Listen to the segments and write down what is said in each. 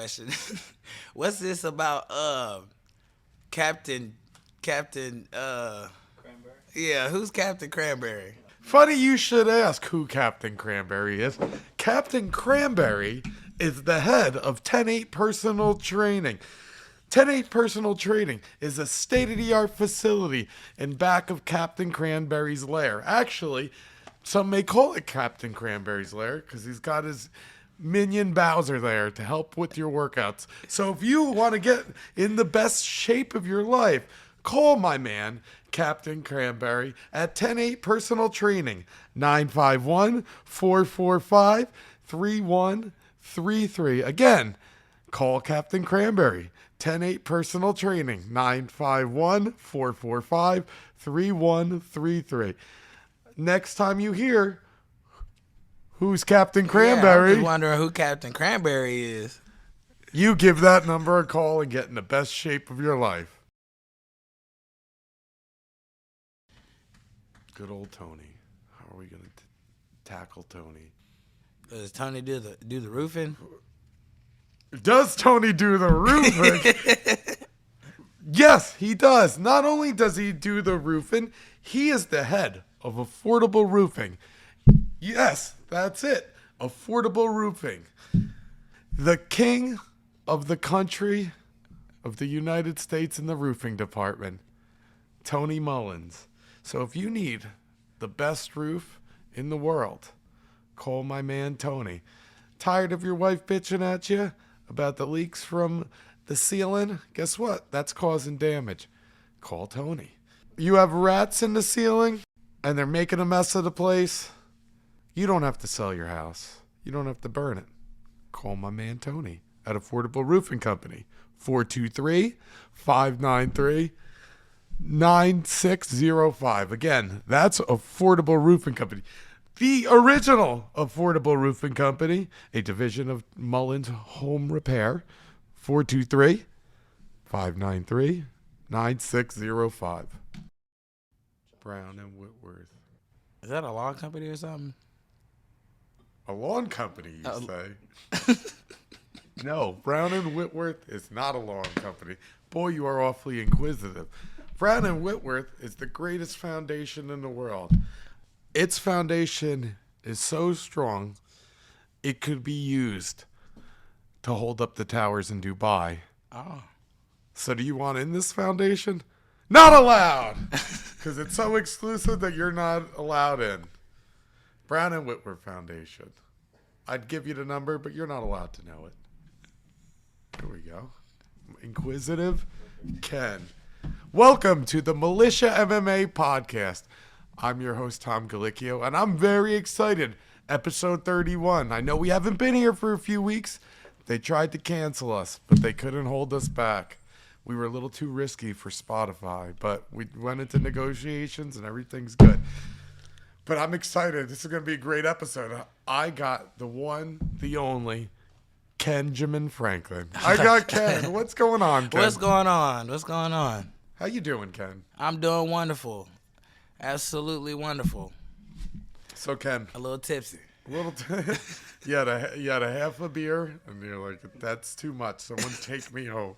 question. What's this about Captain Cranberry. yeah, who's Captain Cranberry? Funny you should ask who Captain Cranberry is. Captain Cranberry is the head of 10-8 Personal Training. 10-8 Personal Training is a state-of-the-art facility in back of Captain Cranberry's lair. Actually, some may call it Captain Cranberry's lair because he's got his minion Bowser there to help with your workouts. So if you want to get in the best shape of your life, call my man, Captain Cranberry, at 10-8 Personal Training, 951-445-3133. Again, call Captain Cranberry, 10-8 Personal Training, 951-445-3133. Next time you hear who's Captain Cranberry, I'm just wondering who Captain Cranberry is. you give that number a call and get in the best shape of your life. Good old Tony. How are we going to tackle Tony? Does Tony do the roofing? Does Tony do the roofing? Yes, he does. Not only does he do the roofing, he is the head of Affordable Roofing. Yes, that's it. Affordable Roofing. The king of the country of the United States in the roofing department, Tony Mullins. So if you need the best roof in the world, call my man Tony. Tired of your wife bitching at you about the leaks from the ceiling? Guess what? That's causing damage. Call Tony. You have rats in the ceiling and they're making a mess of the place? You don't have to sell your house. You don't have to burn it. Call my man Tony at Affordable Roofing Company. 423-593-9605. Again, that's Affordable Roofing Company. The original Affordable Roofing Company, a division of Mullins Home Repair. 423-593-9605. Brown and Whitworth. Is that a lawn company or something? A lawn company, you say? No, Brown and Whitworth is not a lawn company. Boy, you are awfully inquisitive. Brown and Whitworth is the greatest foundation in the world. Its foundation is so strong, it could be used to hold up the towers in Dubai. Oh. So do you want in this foundation? Not allowed! Because it's so exclusive that you're not allowed in. Brown and Whitworth Foundation. I'd give you the number, but you're not allowed to know it. Here we go. Inquisitive Ken. Welcome to the Militia MMA podcast. I'm your host, Tom Galicchio, and I'm very excited. Episode 31. I know we haven't been here for a few weeks. They tried to cancel us, but they couldn't hold us back. We were a little too risky for Spotify, but we went into negotiations and everything's good. But I'm excited. This is going to be a great episode. I got the one, the only, Kenjamin Franklin. I got Ken. What's going on, Ken? What's going on? How you doing, Ken? I'm doing wonderful. Absolutely wonderful. So, Ken. A little tipsy. You had a half a beer, and you're like, that's too much. Someone take me home.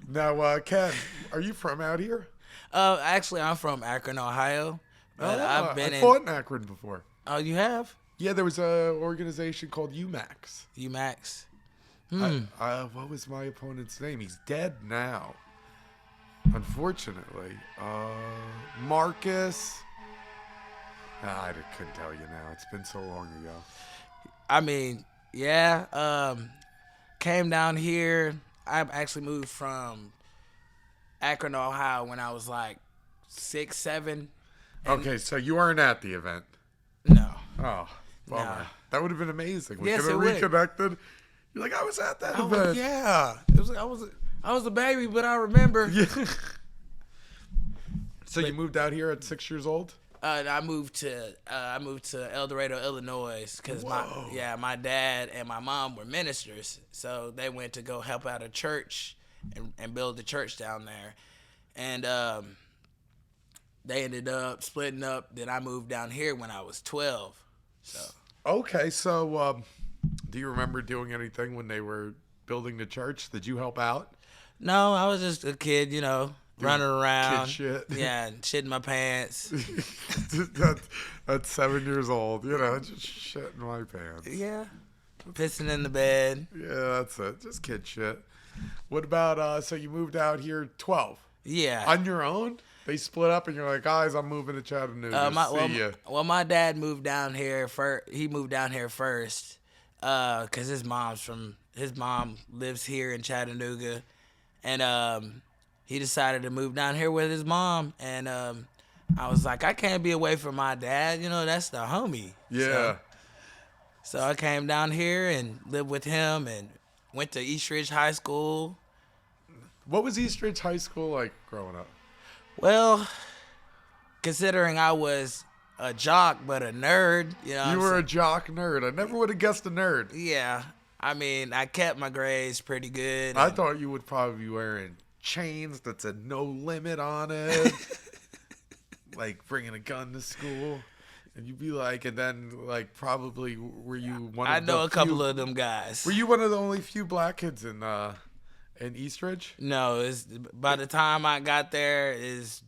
Now, Ken, are you from out here? Actually, I'm from Akron, Ohio. But I've been fought in Akron before. Oh, you have? Yeah, there was an organization called UMAX. UMAX. What was my opponent's name? He's dead now. Unfortunately. Marcus. I couldn't tell you now. It's been so long ago. I mean, yeah. Came down here. I actually moved from Akron, Ohio when I was like 6, 7. Okay, so you weren't at the event. No. Oh, bummer. Nah. That would have been amazing. We Yes, could have it would. reconnected. You're like, I was at that event. Yeah. It was. I was a baby, but I remember. Yeah. So you moved out here at 6 years old? I moved to El Dorado, Illinois, because my dad and my mom were ministers, so they went to go help out a church and build the church down there, and they ended up splitting up. Then I moved down here when I was 12. So Okay, so Do you remember doing anything when they were building the church? Did you help out? No, I was just a kid, running around. Kid shit. Yeah, shitting my pants. That's 7 years old. Just shit in my pants. Yeah. Pissing in the bed. Yeah, that's it. Just kid shit. What about, so you moved out here 12? Yeah. On your own? They split up and you're like, guys, I'm moving to Chattanooga. See ya. Well, my dad moved down here first. He moved down here first because his mom lives here in Chattanooga. And he decided to move down here with his mom. And I was like, I can't be away from my dad. That's the homie. Yeah. So I came down here and lived with him and went to Eastridge High School. What was Eastridge High School like growing up? Well, considering I was a jock but a nerd, You were a jock nerd. I never would have guessed a nerd. Yeah. I mean, I kept my grades pretty good. I thought you would probably be wearing chains that said no limit on it. Like bringing a gun to school. And you'd be like, and then like probably were you one of I know the a couple of them guys. Were you one of the only few black kids in Eastridge? No, by the time I got there is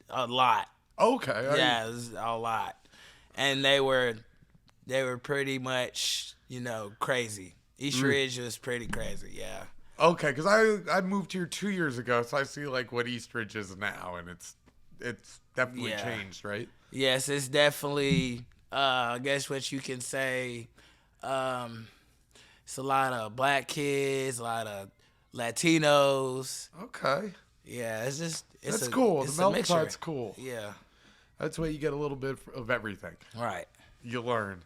a lot. Okay. Yeah, it was a lot. And they were pretty much, crazy. Eastridge was pretty crazy, yeah. Okay, because I moved here 2 years ago, so I see like what Eastridge is now, and it's definitely changed, right? Yes, it's definitely, I guess what you can say, it's a lot of black kids, a lot of Latinos. Okay. Yeah, That's cool. The melting pot's cool. Yeah. That's why you get a little bit of everything. Right. You learn.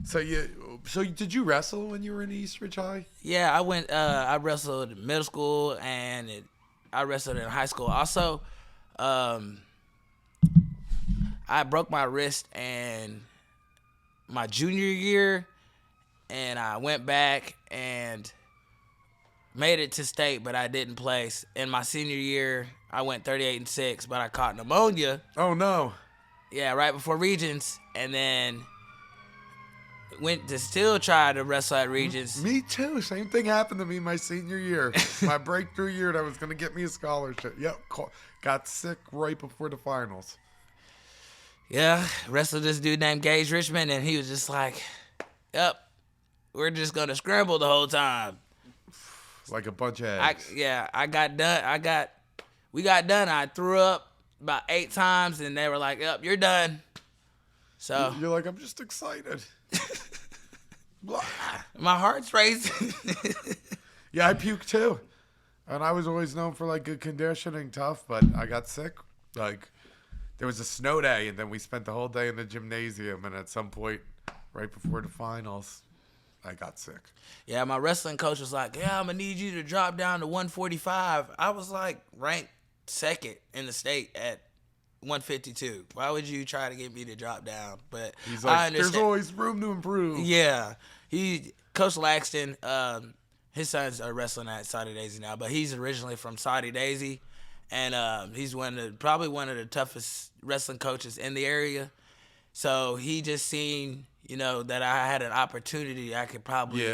So did you wrestle when you were in Eastridge High? Yeah, I wrestled in middle school and I wrestled in high school. Also, I broke my wrist in my junior year, and I went back and made it to state, but I didn't place. In my senior year, I went 38-6, but I caught pneumonia. Oh no! Yeah, right before Regions, and then went to still try to wrestle at Regions. Me too. Same thing happened to me my senior year. My breakthrough year that was going to get me a scholarship. Yep. Got sick right before the finals. Yeah, wrestled this dude named Gage Richmond, and he was just like, yep, we're just going to scramble the whole time. Like a bunch of eggs. I got done. We got done. I threw up about 8 times, and they were like, yep, you're done. So you're like, I'm just excited. My heart's racing. Yeah, I puked too. And I was always known for like good conditioning, tough, but I got sick. Like, there was a snow day, and then we spent the whole day in the gymnasium, and at some point, right before the finals, I got sick. Yeah, my wrestling coach was like, yeah, I'm going to need you to drop down to 145. I was like ranked second in the state at 152. Why would you try to get me to drop down? But he's like, there's always room to improve. Yeah. Coach Laxton, his sons are wrestling at Saudi Daisy now, but he's originally from Saudi Daisy. And he's probably one of the toughest wrestling coaches in the area. So he just seen, that I had an opportunity. I could probably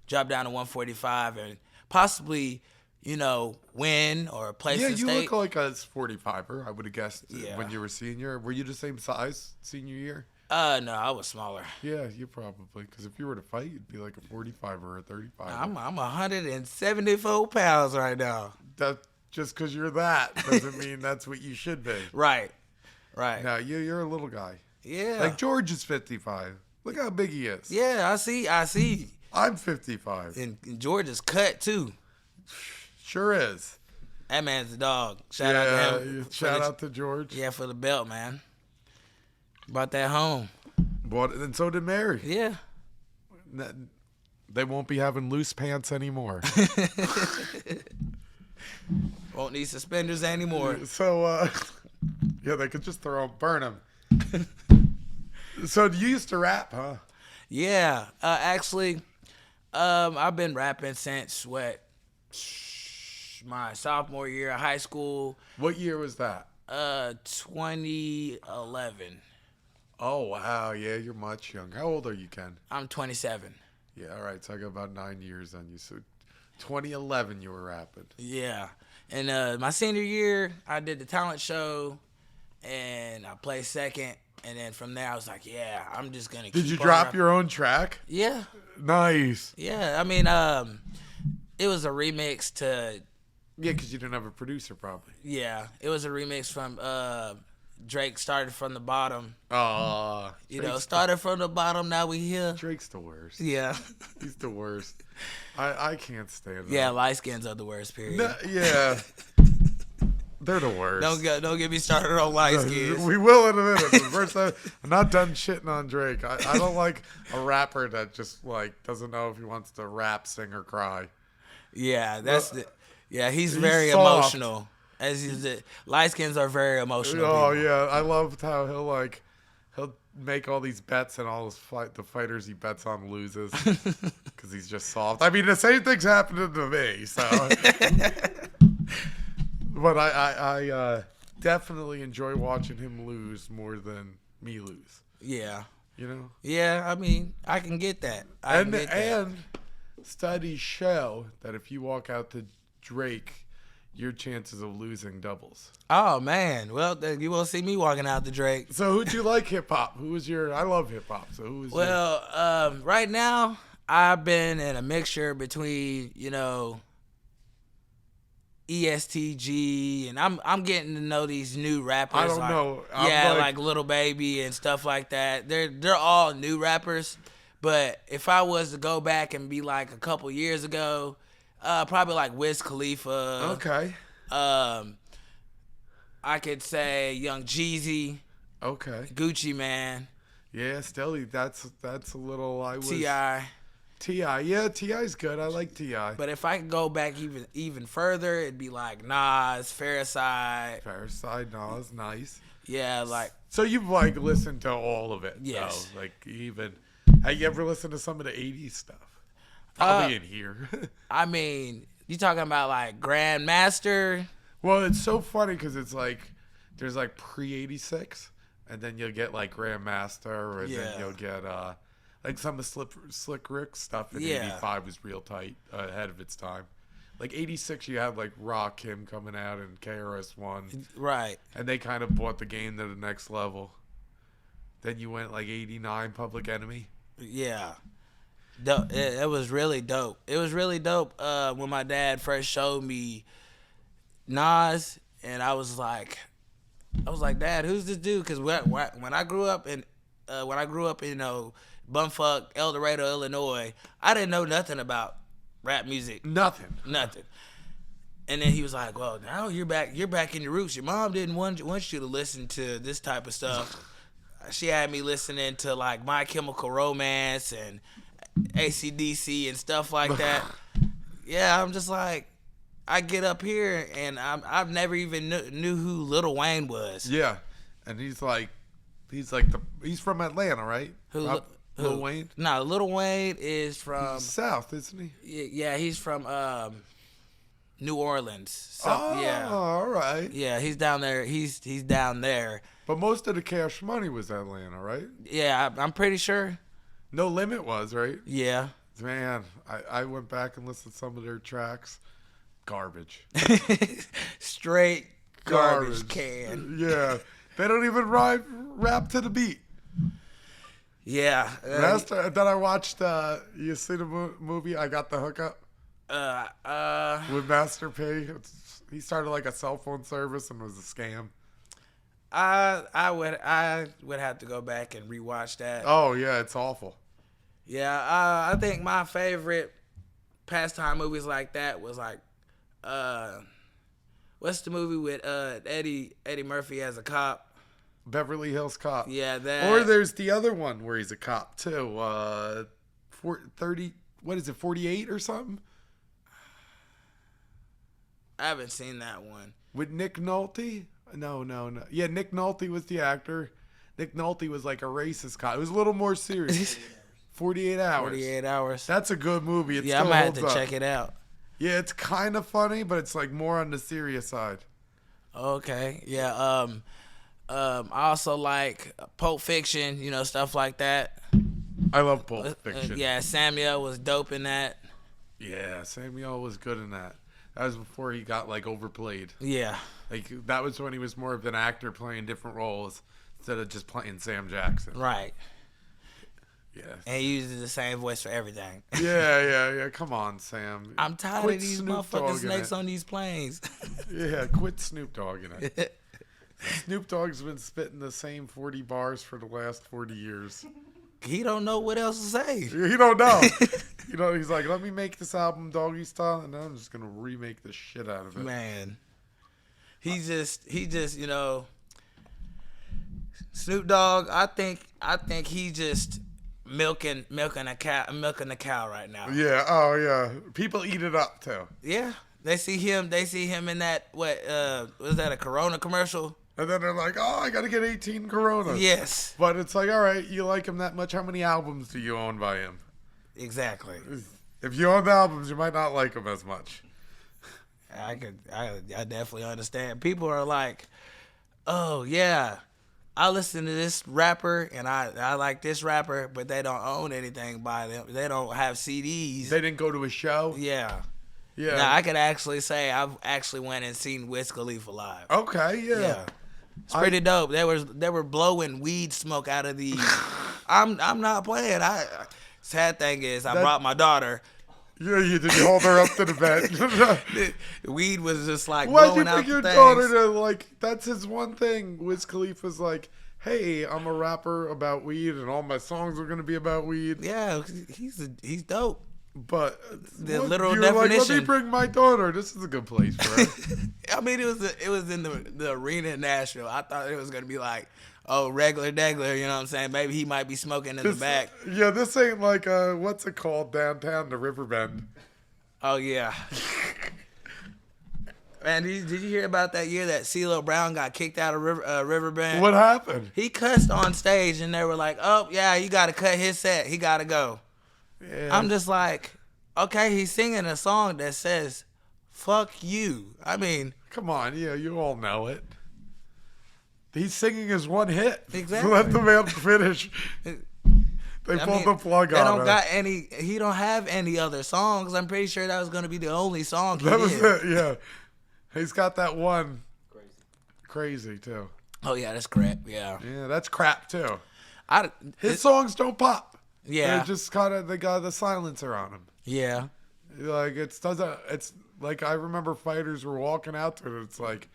drop down to 145 and possibly, win or place in state. Yeah, you look like a 45er, I would have guessed when you were senior. Were you the same size senior year? No, I was smaller. Yeah, you probably. Because if you were to fight, you'd be like a 45 or a 35. I'm 174 pounds right now. That just because you're that doesn't mean that's what you should be. Right. No, you're a little guy. Yeah. Like George is 55. Look how big he is. Yeah, I see. I'm 55. And George is cut too. Sure is. That man's a dog. Shout out to him. Shout out to George. Yeah, for the belt, man. Brought that home. And so did Mary. Yeah. They won't be having loose pants anymore. Won't need suspenders anymore. So, they could just burn them. So you used to rap, huh? Yeah. Actually, I've been rapping since, my sophomore year of high school. What year was that? 2011. Oh, wow. Yeah, you're much younger. How old are you, Ken? I'm 27. Yeah, all right. So I got about 9 years on you. So 2011, you were rapping. Yeah. And my senior year, I did the talent show, and I placed second. And then from there, I was like, yeah, I'm just going to keep Did you on drop rapping. your own track? Yeah. Nice. Yeah. I mean, it was a remix to... Yeah, because you didn't have a producer, probably. Yeah. It was a remix from Drake, Started From the Bottom. You know, started from the bottom, now we here. Drake's the worst. Yeah. He's the worst. I can't stand him. Yeah, light skins are the worst, period. No, yeah. They're the worst. Don't get me started on light skins. We will in a minute. But first, I'm not done shitting on Drake. I don't like a rapper that just like doesn't know if he wants to rap, sing, or cry. Yeah, he's very soft. emotional. Light skins are very emotional. Oh people. yeah, I loved how he'll make all these bets and all the fighters he bets on loses because he's just soft. I mean, the same thing's happening to me. So. But I definitely enjoy watching him lose more than me lose. Yeah. You know? Yeah, I mean, I can get that. And studies show that if you walk out to Drake, your chances of losing doubles. Oh, man. Well, you won't see me walking out to Drake. So who'd you like hip-hop? I love hip-hop. So who was right now, I've been in a mixture between, you know, ESTG, and I'm getting to know these new rappers. I don't know. Like Little Baby and stuff like that. They're all new rappers, but if I was to go back and be like a couple years ago, probably like Wiz Khalifa. Okay. I could say Young Jeezy. Okay. Gucci Man. Yeah, still that's a little. T.I. Yeah, T.I.'s good. I like T.I. But if I could go back even further, it'd be like Nas, Phariside. Nas, nice. Yeah, like. So you've like listened to all of it. Yes. Though. Like even, have you ever listened to some of the 80s stuff? Probably in here. I mean, you talking about like Grandmaster? Well, it's so funny because it's like, there's like pre-86, and then you'll get like Grandmaster, and then you'll get like some of Slick Rick stuff in 85 was real tight, ahead of its time. Like 86, you had like Rakim coming out and KRS-One. Right. And they kind of brought the game to the next level. Then you went like 89, Public Enemy. Yeah. It was really dope. It was really dope when my dad first showed me Nas, and I was like, Dad, who's this dude? Because when I grew up in, you know, bumfuck El Dorado, Illinois, I didn't know nothing about rap music. Nothing. And then he was like, "Well, now you're back in your roots. Your mom didn't want you to listen to this type of stuff. She had me listening to like My Chemical Romance and AC/DC and stuff like that." Yeah, I'm just like, I get up here and I've never even knew who Lil Wayne was. Yeah, and he's from Atlanta, right? Who? Lil Wayne? No, Lil Wayne is from South, isn't he? Yeah, he's from New Orleans. So, yeah. All right. Yeah, he's down there. He's down there. But most of the Cash Money was Atlanta, right? Yeah, I'm pretty sure. No Limit was, right? Yeah. Man, I went back and listened to some of their tracks. Garbage. Straight garbage can. Yeah. They don't even rap to the beat. Yeah. Then I watched, you see the movie I Got the Hookup? With Master P. He started like a cell phone service and it was a scam. I would have to go back and rewatch that. Oh yeah, it's awful. Yeah, I think my favorite pastime movies like that was like, what's the movie with Eddie Murphy as a cop? Beverly Hills Cop. Yeah, that. Or there's the other one where he's a cop too. 48 or something? I haven't seen that one. With Nick Nolte? No. Yeah, Nick Nolte was the actor. Nick Nolte was like a racist cop. It was a little more serious. 48 Hours. 48 Hours. That's a good movie. I might have to check it out. Yeah, it's kind of funny, but it's like more on the serious side. Okay. Yeah. I also like Pulp Fiction, you know, stuff like that. I love Pulp Fiction. Yeah, Samuel was dope in that. Yeah, Samuel was good in that. That was before he got like overplayed. Yeah. Like that was when he was more of an actor playing different roles instead of just playing Sam Jackson. Right. Yeah. And he uses the same voice for everything. Yeah. Come on, Sam. I'm tired Quit of these Snoop motherfucking Dogging snakes it. on these planes. Yeah, quit Snoop Dogging it. Snoop Dogg's been spitting the same 40 bars for the last 40 years. He don't know what else to say. He don't know. He's like, let me make this album doggy style, and then I'm just gonna remake the shit out of it. Man, he just, Snoop Dogg. I think he just milking the cow right now. Yeah. Oh yeah. People eat it up too. Yeah, they see him in that was that a Corona commercial? And then they're like, oh, I gotta get 18 Coronas. Yes. But it's like, all right, you like him that much. How many albums do you own by him? Exactly. If you own the albums, you might not like him as much. I definitely understand. People are like, oh yeah, I listen to this rapper and I like this rapper, but they don't own anything by them. They don't have CDs. They didn't go to a show? Yeah. Yeah. Now I could actually say I've actually went and seen Wiz Khalifa live. Okay, yeah. It's pretty dope. They were blowing weed smoke out of the. I'm not playing. Sad thing is, I brought my daughter. Yeah, you did. You hold her up to the bed. Weed was just like Why'd blowing you out pick your things. daughter to like? That's his one thing. Wiz Khalifa's like, hey, I'm a rapper about weed, and all my songs are gonna be about weed. Yeah, he's dope. But The literal you're like, definition. let me bring my daughter. This is a good place for her. I mean, it was in the arena in Nashville. I thought it was gonna be like, oh, regular degler, you know what I'm saying? Maybe he might be smoking in the back. Yeah, this ain't like what's it called downtown, the Riverbend. Oh yeah. Man, did you hear about that year that CeeLo Brown got kicked out of Riverbend? What happened? He cussed on stage, and they were like, "Oh yeah, you got to cut his set. He got to go." Yeah. I'm just like, okay, he's singing a song that says, "Fuck you." I mean, come on, yeah, you all know it. He's singing his one hit. Exactly. Let the man finish. They pulled the plug on him. He don't have any other songs. I'm pretty sure that was going to be the only song he That was did. it, yeah. He's got that one. Crazy too. Oh yeah, that's crap. Yeah. Yeah, that's crap too. His It- songs don't pop. Yeah. They just they got the silencer on them. Yeah. Like it's like I remember fighters were walking out to it. It's like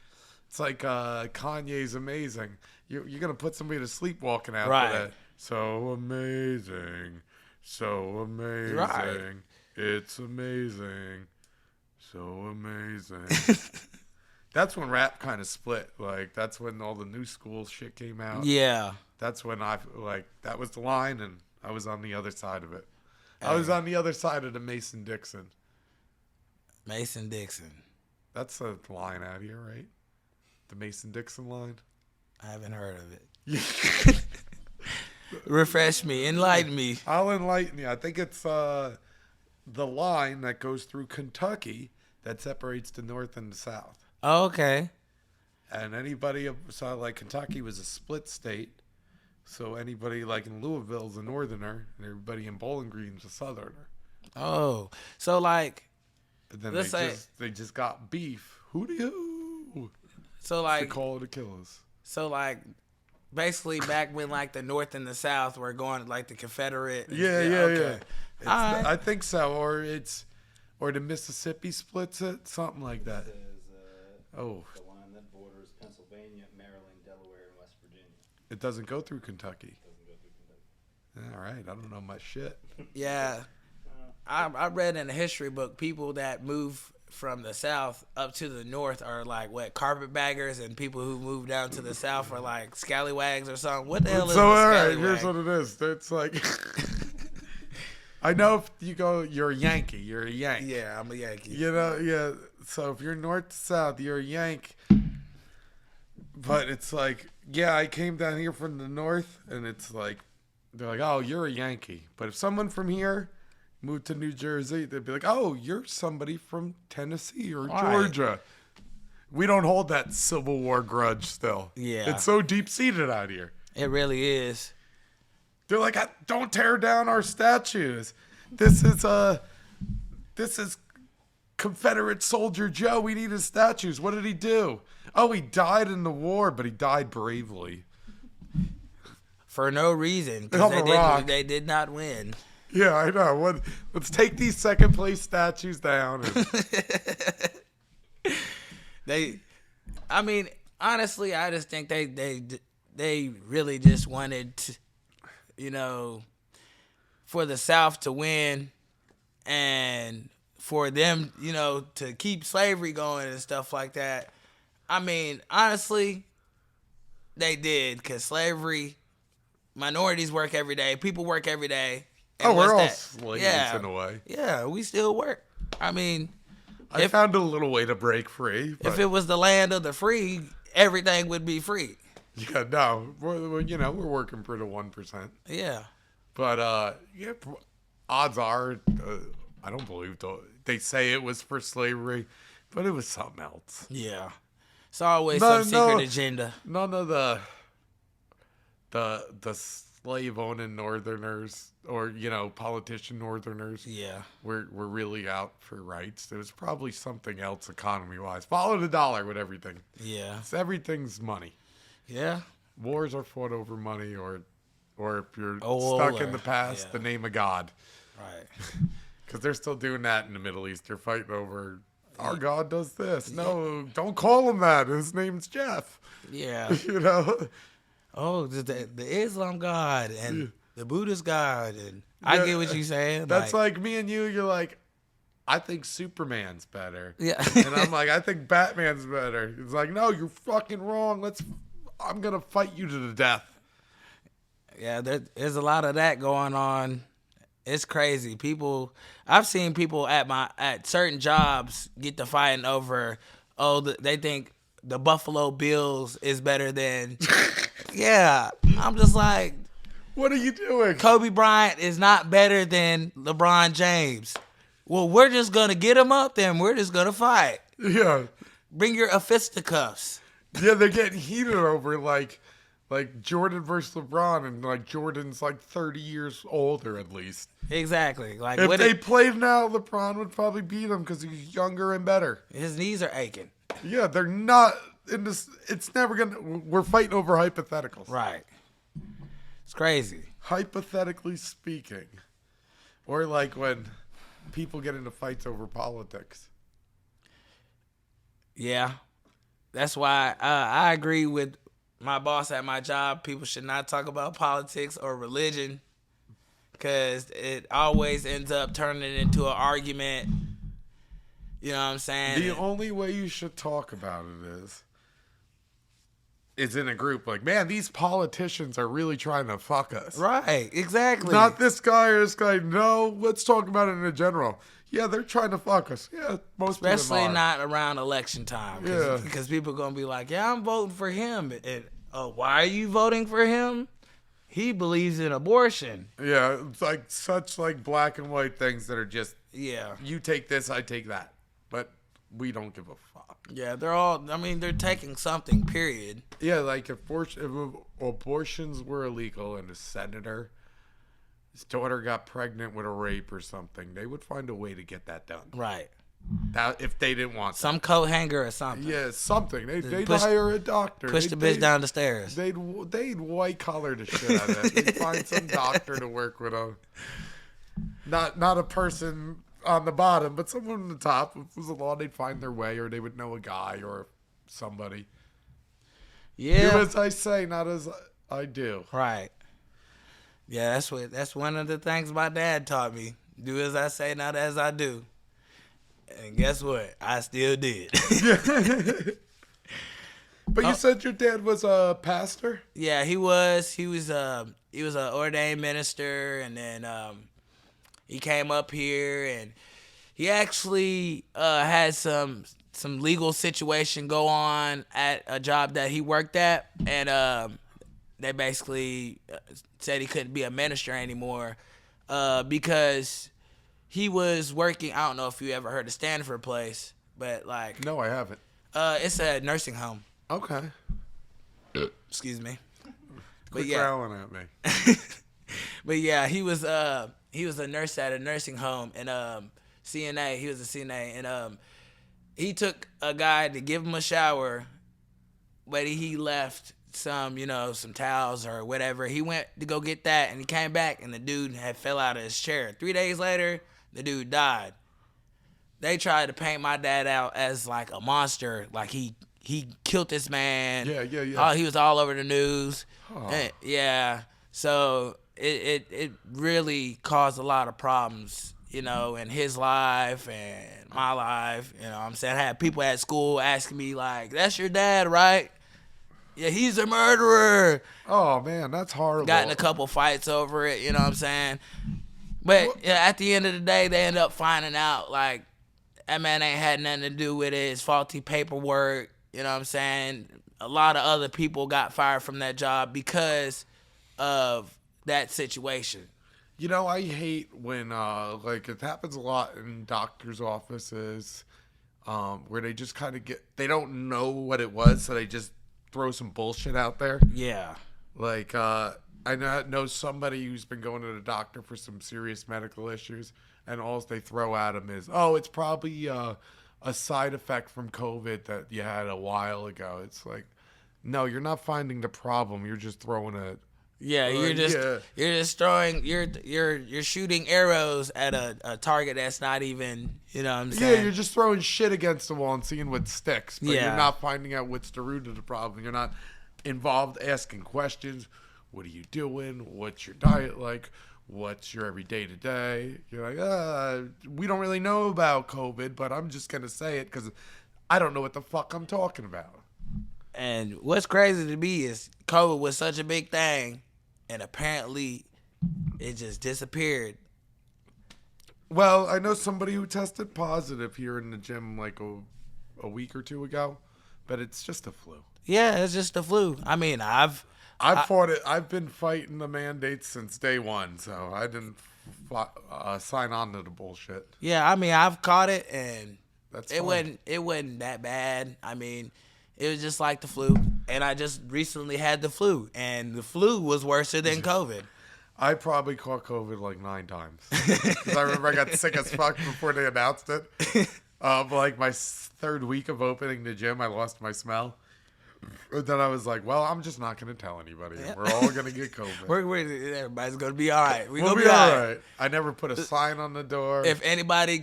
Kanye's amazing. You're gonna put somebody to sleep walking out Right. to that. So amazing, so amazing. Right. It's amazing, so amazing. That's when rap kind of split. Like that's when all the new school shit came out. Yeah. That's when that was the line, and I was on the other side of it. I was on the other side of the Mason Dixon. Mason Dixon. That's a line out here, right? The Mason Dixon line. I haven't heard of it. Refresh me. Enlighten me. I'll enlighten you. I think it's the line that goes through Kentucky that separates the North and the South. Oh, okay. And anybody saw like Kentucky was a split state. So anybody like in Louisville is a northerner, and everybody in Bowling Green's a southerner. Oh, so like, And then let's say, they just got beef. Who do you? so They like, call it a killers. so like, basically back when like the North and the South were going like the Confederate. Yeah. Okay. It's Alright. I think so, or the Mississippi splits it, something like that. Is Oh, the line that borders Pennsylvania, Maryland, Delaware, and West Virginia. it doesn't go through Kentucky. Doesn't go through Kentucky. All right, I don't know my shit. Yeah. I read in a history book people that move from the South up to the North are like what, carpetbaggers, and people who move down to the South are like scallywags or something. What the hell is So a all right, scallywag? here's what it is. It's like I know if you go, you're a Yankee. You're a Yank. Yeah, I'm a Yankee. You know, yeah. So if you're north to south, you're a Yank. But it's like, yeah, I came down here from the north, and it's like, they're like, oh, you're a Yankee. But if someone from here moved to New Jersey, they'd be like, oh, you're somebody from Tennessee or Right. Georgia. We don't hold that Civil War grudge still. Yeah. It's so deep-seated out here. It really is. They're like, don't tear down our statues. This is Confederate soldier Joe. We need his statues. What did he do? Oh, he died in the war, but he died bravely. For no reason. On a rock. They did not win. Yeah, I know. Let's take these second place statues down. Honestly, I just think they really just wanted to, for the South to win and for them, to keep slavery going and stuff like that. I mean, honestly, they did, because slavery, minorities work every day, people work every day. And we're all slaves in a way. Yeah, we still work. I mean, I found a little way to break free. If it was the land of the free, everything would be free. Yeah, no, we're working for the 1%. Yeah. But odds are, I don't believe they say it was for slavery, but it was something else. Yeah, it's always some secret agenda. None of the slave owning Northerners or politician Northerners. Yeah, we're really out for rights. It was probably something else economy wise. Follow the dollar with everything. Yeah, everything's money. Yeah, wars are fought over money, or if you're stuck in the past, the name of God. Right. Because they're still doing that in the Middle East. They're fighting over, our God does this. No, don't call him that. His name's Jeff. Yeah. Oh, the Islam God and the Buddhist God. And I get what you're saying. That's like me and you. You're like, I think Superman's better. Yeah. And I'm like, I think Batman's better. It's like, no, you're fucking wrong. I'm going to fight you to the death. Yeah, there's a lot of that going on. It's crazy. I've seen people at certain jobs get to fighting over, they think the Buffalo Bills is better than, yeah. I'm just like, what are you doing? Kobe Bryant is not better than LeBron James. Well, we're just going to get him up then. We're just going to fight. Yeah. Bring your fisticuffs. Yeah, they're getting heated over like Jordan versus LeBron, and like Jordan's like 30 years older at least. Exactly. Like if they played now, LeBron would probably beat him because he's younger and better. His knees are aching. Yeah, they're not in this. It's never gonna. We're fighting over hypotheticals. Right. It's crazy. Hypothetically speaking, or like when people get into fights over politics. Yeah, that's why I agree with my boss at my job. People should not talk about politics or religion, because it always ends up turning into an argument. You know what I'm saying? The only way you should talk about it is in a group. Like, man, these politicians are really trying to fuck us. Right, exactly. Not this guy or this guy. No, let's talk about it in a general. Yeah, they're trying to fuck us. Yeah, most especially of them are. not around election time. Yeah, because people are gonna be like, "Yeah, I'm voting for him." And why are you voting for him? He believes in abortion. Yeah, it's like such like black and white things that are just, yeah, you take this, I take that, but we don't give a fuck. Yeah, they're taking something, period. Yeah, like if abortions were illegal and a senator, his daughter got pregnant with a rape or something, they would find a way to get that done. Right. That, if they didn't want some coat hanger or something. Yeah, something. They'd hire a doctor. Push the bitch down the stairs. They'd white collar the shit out of it. They'd find some doctor to work with them. Not a person on the bottom, but someone on the top. If it was a law, they'd find their way, or they would know a guy or somebody. Yeah. Do as I say, not as I do. Right. Yeah, that's one of the things my dad taught me. Do as I say, not as I do. And guess what? I still did. But you said your dad was a pastor? Yeah, he was. He was an ordained minister, and then he came up here, and he actually had some legal situation go on at a job that he worked at, and they basically said he couldn't be a minister anymore because he was working. I don't know if you ever heard of Stanford Place, but like, no, I haven't. It's a nursing home. Okay. Excuse me. Quit yeah. growling at me. But yeah, he was a nurse at a nursing home and CNA. He was a CNA and he took a guy to give him a shower, but he left some some towels or whatever. He went to go get that and he came back and the dude had fell out of his chair. 3 days later, the dude died. They tried to paint my dad out as like a monster, like he killed this man. Yeah. Oh, he was all over the news. Oh. And, yeah. So it really caused a lot of problems, in his life and my life. You know what I'm saying? I had people at school asking me like, "That's your dad, right?" Yeah, he's a murderer. Oh man, that's horrible. Got in a couple fights over it, you know what I'm saying? But at the end of the day, they end up finding out like that man ain't had nothing to do with it. It's faulty paperwork, you know what I'm saying? A lot of other people got fired from that job because of that situation. I hate when like it happens a lot in doctors' offices, where they just kind of they don't know what it was, so they just throw some bullshit out there. Yeah. Like I know somebody who's been going to the doctor for some serious medical issues, and all they throw at him is, "Oh, it's probably a side effect from COVID that you had a while ago." It's like, no, you're not finding the problem. You're just throwing a Yeah, you're just throwing you're shooting arrows at a target that's not even, you know what I'm saying? Yeah, you're just throwing shit against the wall and seeing what sticks. But Yeah. you're not finding out what's the root of the problem. You're not involved asking questions. What are you doing? What's your diet like? What's your everyday to day? You're like, we don't really know about COVID, but I'm just going to say it because I don't know what the fuck I'm talking about. And what's crazy to me is COVID was such a big thing, and apparently it just disappeared. Well, I know somebody who tested positive here in the gym like a week or two ago, but it's just a flu. Yeah, it's just the flu. I mean, I've fought it. I've been fighting the mandates since day one, so I didn't sign on to the bullshit. Yeah, I mean, I've caught it, and That's it fine. wasn't that bad. I mean, it was just like the flu, and I just recently had the flu, and the flu was worse than COVID. I probably caught COVID like 9 times. 'Cause I remember I got sick as fuck before they announced it. Like my 3rd week of opening the gym, I lost my smell. And then I was like, well, I'm just not going to tell anybody. Yeah. We're all going to get COVID. Everybody's gonna be all right. We'll be all right. I never put a sign on the door. If anybody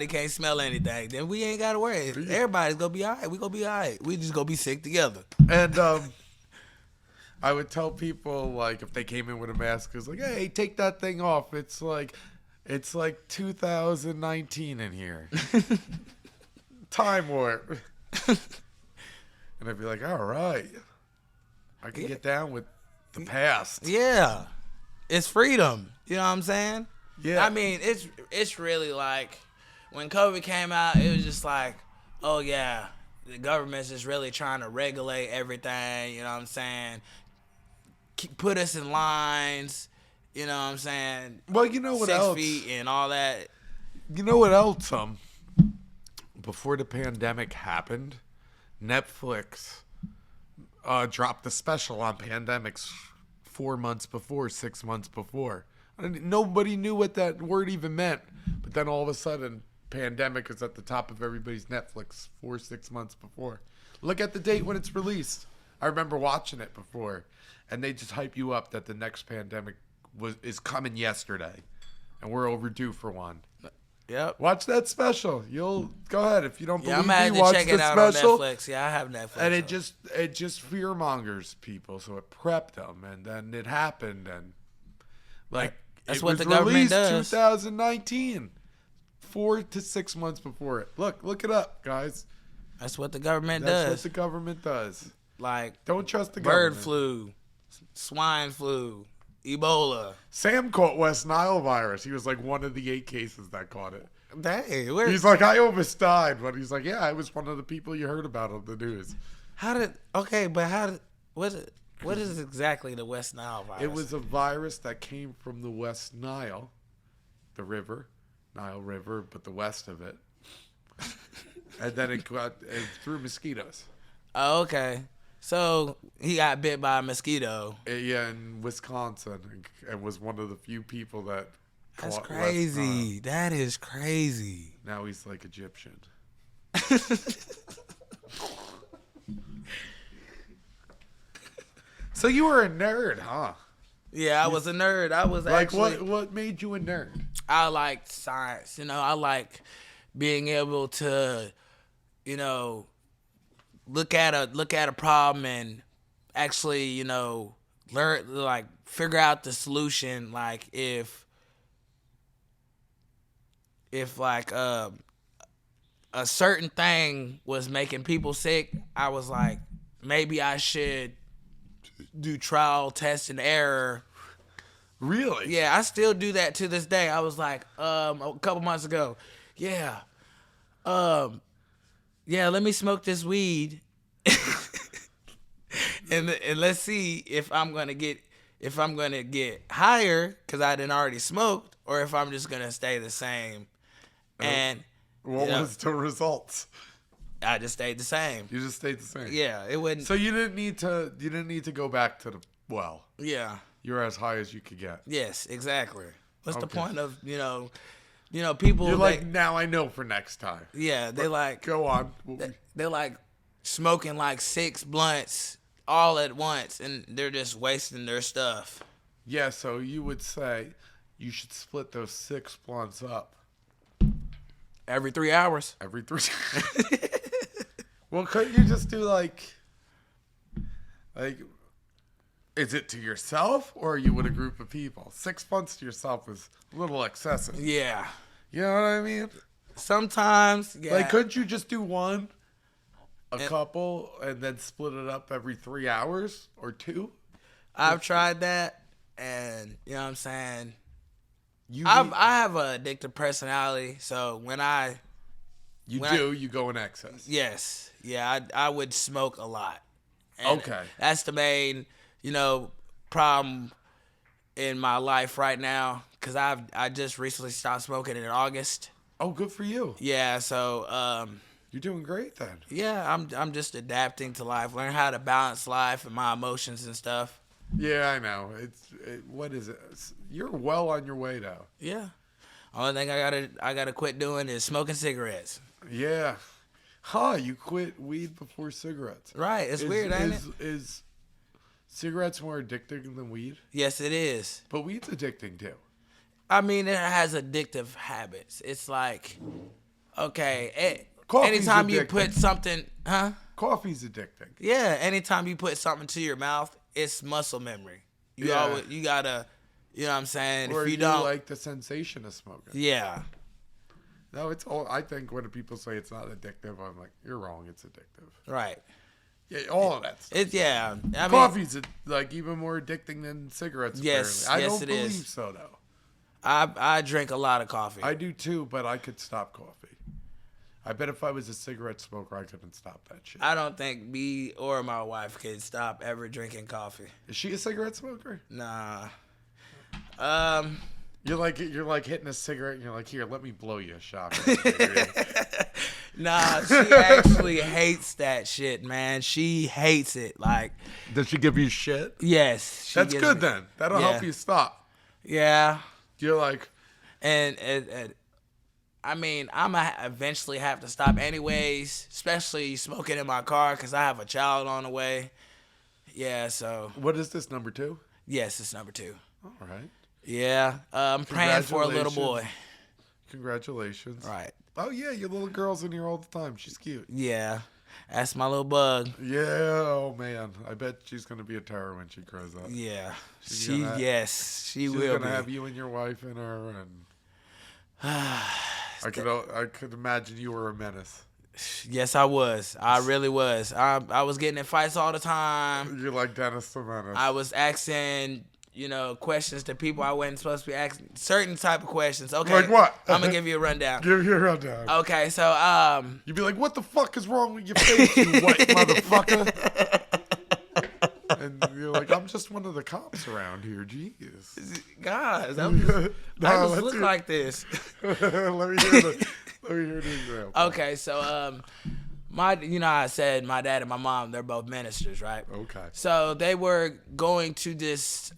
can't smell anything, then we ain't gotta worry. Everybody's gonna be all right. We gonna be all right. We just gonna be sick together. And I would tell people, like, if they came in with a mask, it's like, hey, take that thing off. It's like 2019 in here. Time warp. And I'd be like, all right. I can get down with the past. Yeah, it's freedom. You know what I'm saying? Yeah. I mean, it's really like when COVID came out, it was just like, oh yeah, the government's just really trying to regulate everything. You know what I'm saying? Put us in lines. You know what I'm saying? Well, you know what 6 else? feet and all that. You know what else? Before the pandemic happened, Netflix dropped a special on pandemics 4 months before, 6 months before. Nobody knew what that word even meant. But then all of a sudden, pandemic is at the top of everybody's Netflix 4-6 months before. Look at the date when it's released. I remember watching it before. And they just hype you up that the next pandemic is coming yesterday. And we're overdue for one. Yep. Watch that special. You'll go ahead if you don't believe I'm gonna me. have Watch to check the it out special. on Netflix. Yeah, I have Netflix. And it just fear mongers people, so it prepped them, and then it happened, and like That's it what was the government released does. 2019, 4 to 6 months before it. Look it up, guys. That's what the government That's what does. the government does. Like Don't trust the bird government. flu, swine flu, Ebola. Sam caught West Nile virus. He was like one of the 8 cases that caught it. Dang, He's like, I almost died, but he's like, yeah, I was one of the people you heard about on the news. what is exactly the West Nile virus? It was a virus that came from the West Nile, the river, Nile River, but the west of it. And then it through mosquitoes. Oh, okay. So he got bit by a mosquito. Yeah, in Wisconsin, and was one of the few people that. That's caught crazy. That is crazy. Now he's like Egyptian. So you were a nerd, huh? Yeah, I was a nerd. I was Like actually what made you a nerd? I liked science. I like being able to, look at a problem and actually, learn, like, figure out the solution. Like if like a certain thing was making people sick, I was like, maybe I should do trial, test, and error. Really? Yeah, I still do that to this day. I was like, a couple months ago, yeah, let me smoke this weed, and let's see if I'm gonna get higher because I didn't already smoked, or if I'm just gonna stay the same. And what was the results? I just stayed the same. You just stayed the same. Yeah, it wouldn't. So you didn't need to go back to the well. Yeah. You're as high as you could get. Yes, exactly. What's the Okay. point of people? You're like, now I know for next time. Yeah, they like Go on. they're like smoking like 6 blunts all at once, and they're just wasting their stuff. Yeah, so you would say you should split those 6 blunts up Every 3 hours. every 3. Well, couldn't you just do like, is it to yourself or are you with a group of people? 6 blunts to yourself is a little excessive. Yeah. You know what I mean? Sometimes, yeah. Like, couldn't you just do one, a couple, and then split it up every 3 hours or 2? I've tried that, and you know what I'm saying? You I have an addictive personality, so when you go in excess. yes, yeah, I would smoke a lot. And Okay. That's the main, problem in my life right now, because I just recently stopped smoking in August. Oh, good for you. Yeah, so You're doing great then. yeah, I'm just adapting to life, learn how to balance life and my emotions and stuff. Yeah, I know. What is it? You're well on your way though. Yeah. Only thing I gotta quit doing is smoking cigarettes. Yeah. Huh, you quit weed before cigarettes. Right, it's weird, ain't it? Is cigarettes more addicting than weed? Yes, it is. But weed's addicting too. I mean, it has addictive habits. It's like, okay, Coffee's anytime you addicting. put something, huh? Coffee's addicting. Yeah, anytime you put something to your mouth, it's muscle memory. You Yeah. you gotta, you know what I'm saying? Or if you you don't, like the sensation of smoking. yeah, No, it's all. I think when people say it's not addictive, I'm like, you're wrong. It's addictive. right. Yeah, all of that stuff. Yeah. I mean, Coffee's like even more addicting than cigarettes. Yes, apparently. I yes, don't it believe is. so though. I drink a lot of coffee. I do too, but I could stop coffee. I bet if I was a cigarette smoker, I couldn't stop that shit. I don't think me or my wife could stop ever drinking coffee. Is she a cigarette smoker? Nah. You're like hitting a cigarette and you're like, here, let me blow you a shot. Nah, she actually hates that shit, man. She hates it. Like, Does she give you shit? yes. She That's gives good me- then. That'll Yeah. help you stop. Yeah. You're like, And I mean, I'm going to eventually have to stop anyways, especially smoking in my car because I have a child on the way. Yeah, so, what is this, number 2? yes, it's number 2. All right. Yeah, I'm praying for a little boy. Congratulations. Right. Oh, yeah, your little girl's in here all the time. She's cute. Yeah, that's my little bug. Yeah, oh, man. I bet she's going to be a terror when she grows up. Yeah, She's gonna- she She's will going be. to have you and your wife in her, and I could imagine you were a menace. Yes, I was. I really was. I was getting in fights all the time. You're like Dennis the Menace. I was asking, questions to people I wasn't supposed to be asking. Certain type of questions. Okay. Like what? I'm gonna give you a rundown. Give me a rundown. Okay, so You'd be like, what the fuck is wrong with your face, you white motherfucker? And you're like, I'm just one of the cops around here. Jeez. guys, I No, just let's look hear- like this. let me hear the example. Okay, so I said my dad and my mom, they're both ministers, right? Okay. So they were going to this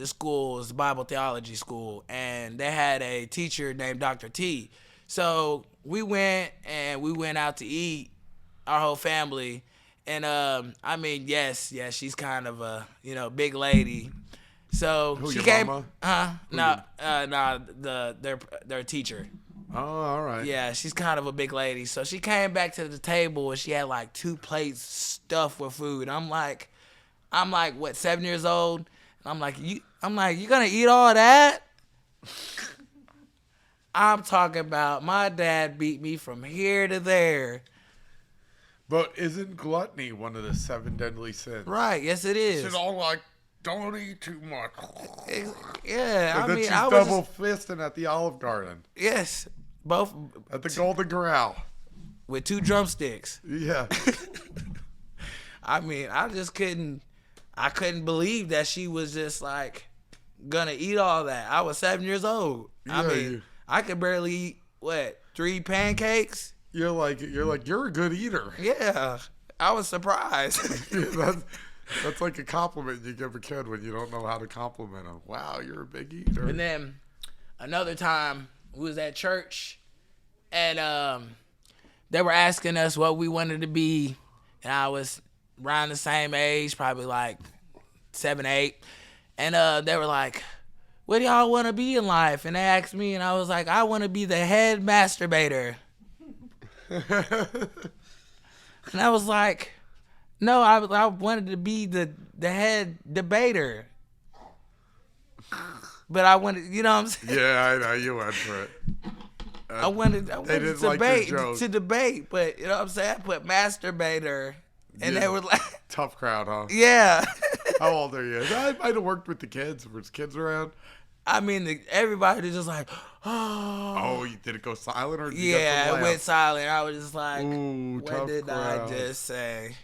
school, it's Bible theology school, and they had a teacher named Dr. T. So we went out to eat, our whole family, and yes, she's kind of a big lady. So Who, she your came, mama? their teacher. Oh, all right. Yeah, she's kind of a big lady. So she came back to the table and she had like 2 plates stuffed with food. I'm like, what, 7 years old? And I'm like, you gonna eat all that? I'm talking about my dad beat me from here to there. But isn't gluttony one of the 7 deadly sins? Right, yes it is. She's all like, don't eat too much. Yeah, And then she's double fisting at the Olive Garden. Yes, both. At the Golden Corral. With 2 drumsticks. Yeah. I couldn't believe that she was just like gonna eat all that. I was 7 years old. I could barely eat, 3 pancakes? You're a good eater. Yeah, I was surprised. That's like a compliment you give a kid when you don't know how to compliment him. Wow, you're a big eater. And then another time, we was at church, and they were asking us what we wanted to be, and I was around the same age, probably like 7, 8, and they were like, what do y'all want to be in life? And they asked me, and I was like, I want to be the head masturbator. And I was like, no, I wanted to be the head debater. But I wanted, you know what I'm saying? Yeah, I know, you went for it. I wanted to debate, but you know what I'm saying? I put masturbator, and they were like, tough crowd, huh? Yeah. How old are you? I might have worked with the kids. Was kids around? I mean, everybody was just like, oh. Oh, did it go silent or? Did you Yeah, get some it went laughs? silent. I was just like, Ooh, what tough did crowd. I just say?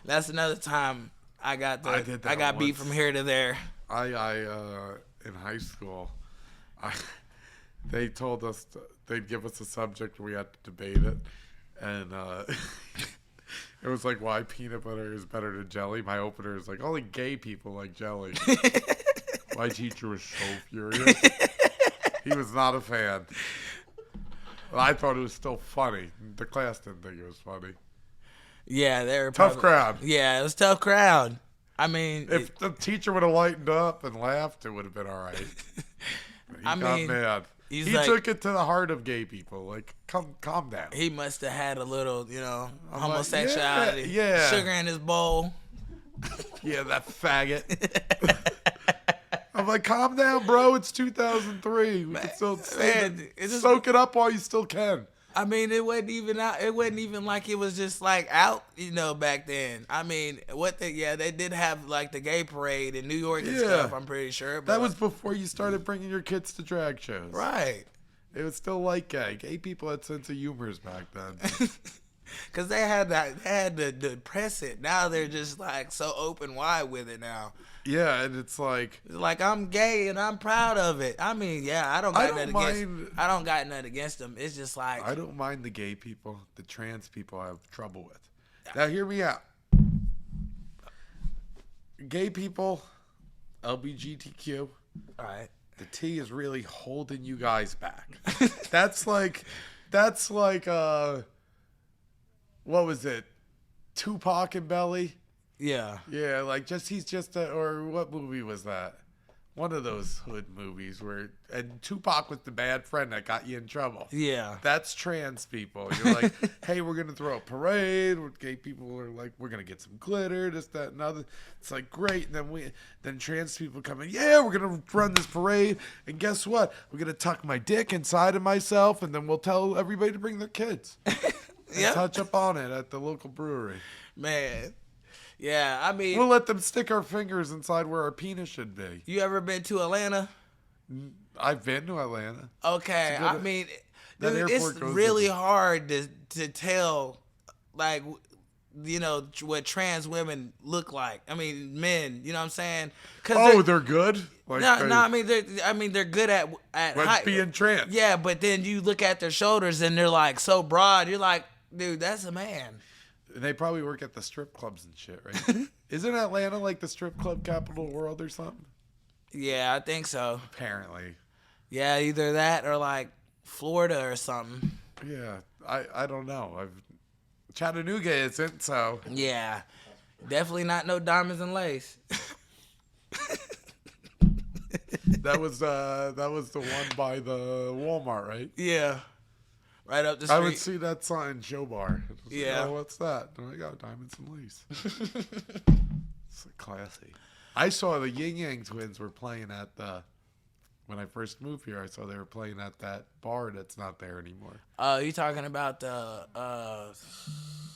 That's another time I got beat once. from here to there. I in high school, they told us they'd give us a subject, we had to debate it, and it was like why peanut butter is better than jelly. My opener is like only gay people like jelly. My teacher was so furious. He was not a fan. Well, I thought it was still funny. The class didn't think it was funny. Yeah, they were Tough crowd. Yeah, it was a tough crowd. I mean, If the teacher would have lightened up and laughed, it would have been all right. He got mad. He took it to the heart of gay people. Like, calm down. He must have had a little, homosexuality. Yeah. Sugar in his bowl. Yeah, that faggot. I'm like, calm down, bro. It's 2003. We can still soak it up while you still can. I mean, it wasn't even out. It wasn't even like it was just like out, back then. I mean, they did have like the gay parade in New York and stuff. I'm pretty sure. But that was before you started bringing your kids to drag shows, right? It was still like gay. Gay people had sense of humors back then. Cause they had to depress it. Now they're just like so open wide with it now. Yeah, and it's like I'm gay and I'm proud of it. I mean, yeah, I don't got nothing against them. It's just like I don't mind the gay people. The trans people I have trouble with. Now hear me out. Gay people, LGBTQ. All right. The T is really holding you guys back. That's like what was it? Tupac and Belly? Yeah. Yeah, like or what movie was that? One of those hood movies and Tupac was the bad friend that got you in trouble. Yeah. That's trans people. You're like, hey, we're going to throw a parade. Gay people are like, we're going to get some glitter, this, that, and other. It's like, great. And then trans people come in, yeah, we're going to run this parade. And guess what? We're going to tuck my dick inside of myself, and then we'll tell everybody to bring their kids. And touch up on it at the local brewery. Man. Yeah, I mean, we'll let them stick our fingers inside where our penis should be. You ever been to Atlanta? I've been to Atlanta. Okay, I mean, dude, it's really hard to tell, like, what trans women look like. I mean, men. You know what I'm saying? They're good. Like, no. I mean, they're good at being trans. Yeah, but then you look at their shoulders and they're like so broad. You're like, dude, that's a man. They probably work at the strip clubs and shit, right? Isn't Atlanta like the strip club capital of the world or something? Yeah, I think so. Apparently. Yeah, either that or like Florida or something. Yeah, I don't know. Chattanooga isn't, so. Yeah, definitely not no diamonds and lace. That was the one by the Walmart, right? Yeah, right up the street. I would see that sign, Joe Bar. Yeah. Oh, what's that? Oh, I got diamonds and lace. It's classy. I saw the Yin Yang Twins were playing at when I first moved here. I saw they were playing at that bar that's not there anymore. You talking about the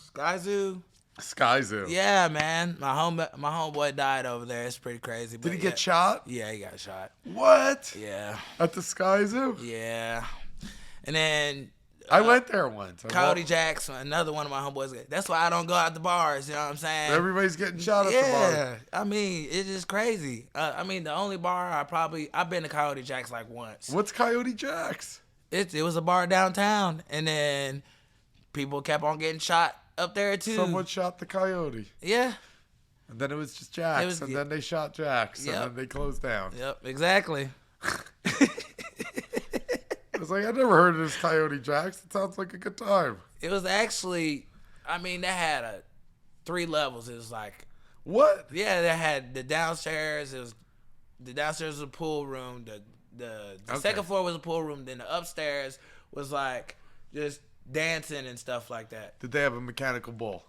Sky Zoo? Sky Zoo. Yeah, man. My homeboy died over there. It's pretty crazy. Did he get shot? Yeah, he got shot. What? Yeah. At the Sky Zoo? Yeah. And then I went there once. Coyote Jackson, another one of my homeboys. That's why I don't go out the bars. You know what I'm saying? Everybody's getting shot at the bar. Yeah. I mean, it's just crazy. I mean, the only bar I've been to Coyote Jack's like once. What's Coyote Jack's? It was a bar downtown, and then people kept on getting shot up there too. Someone shot the Coyote. Yeah. And then it was just Jack's, and then they shot Jack's, and then they closed down. Yep, exactly. I was like, I never heard of this Coyote Jack's. It sounds like a good time. It was actually, I mean, they had 3 levels. It was like, what? Yeah, they had the downstairs. The downstairs was a pool room. The second floor was a pool room. Then the upstairs was like just dancing and stuff like that. Did they have a mechanical bull?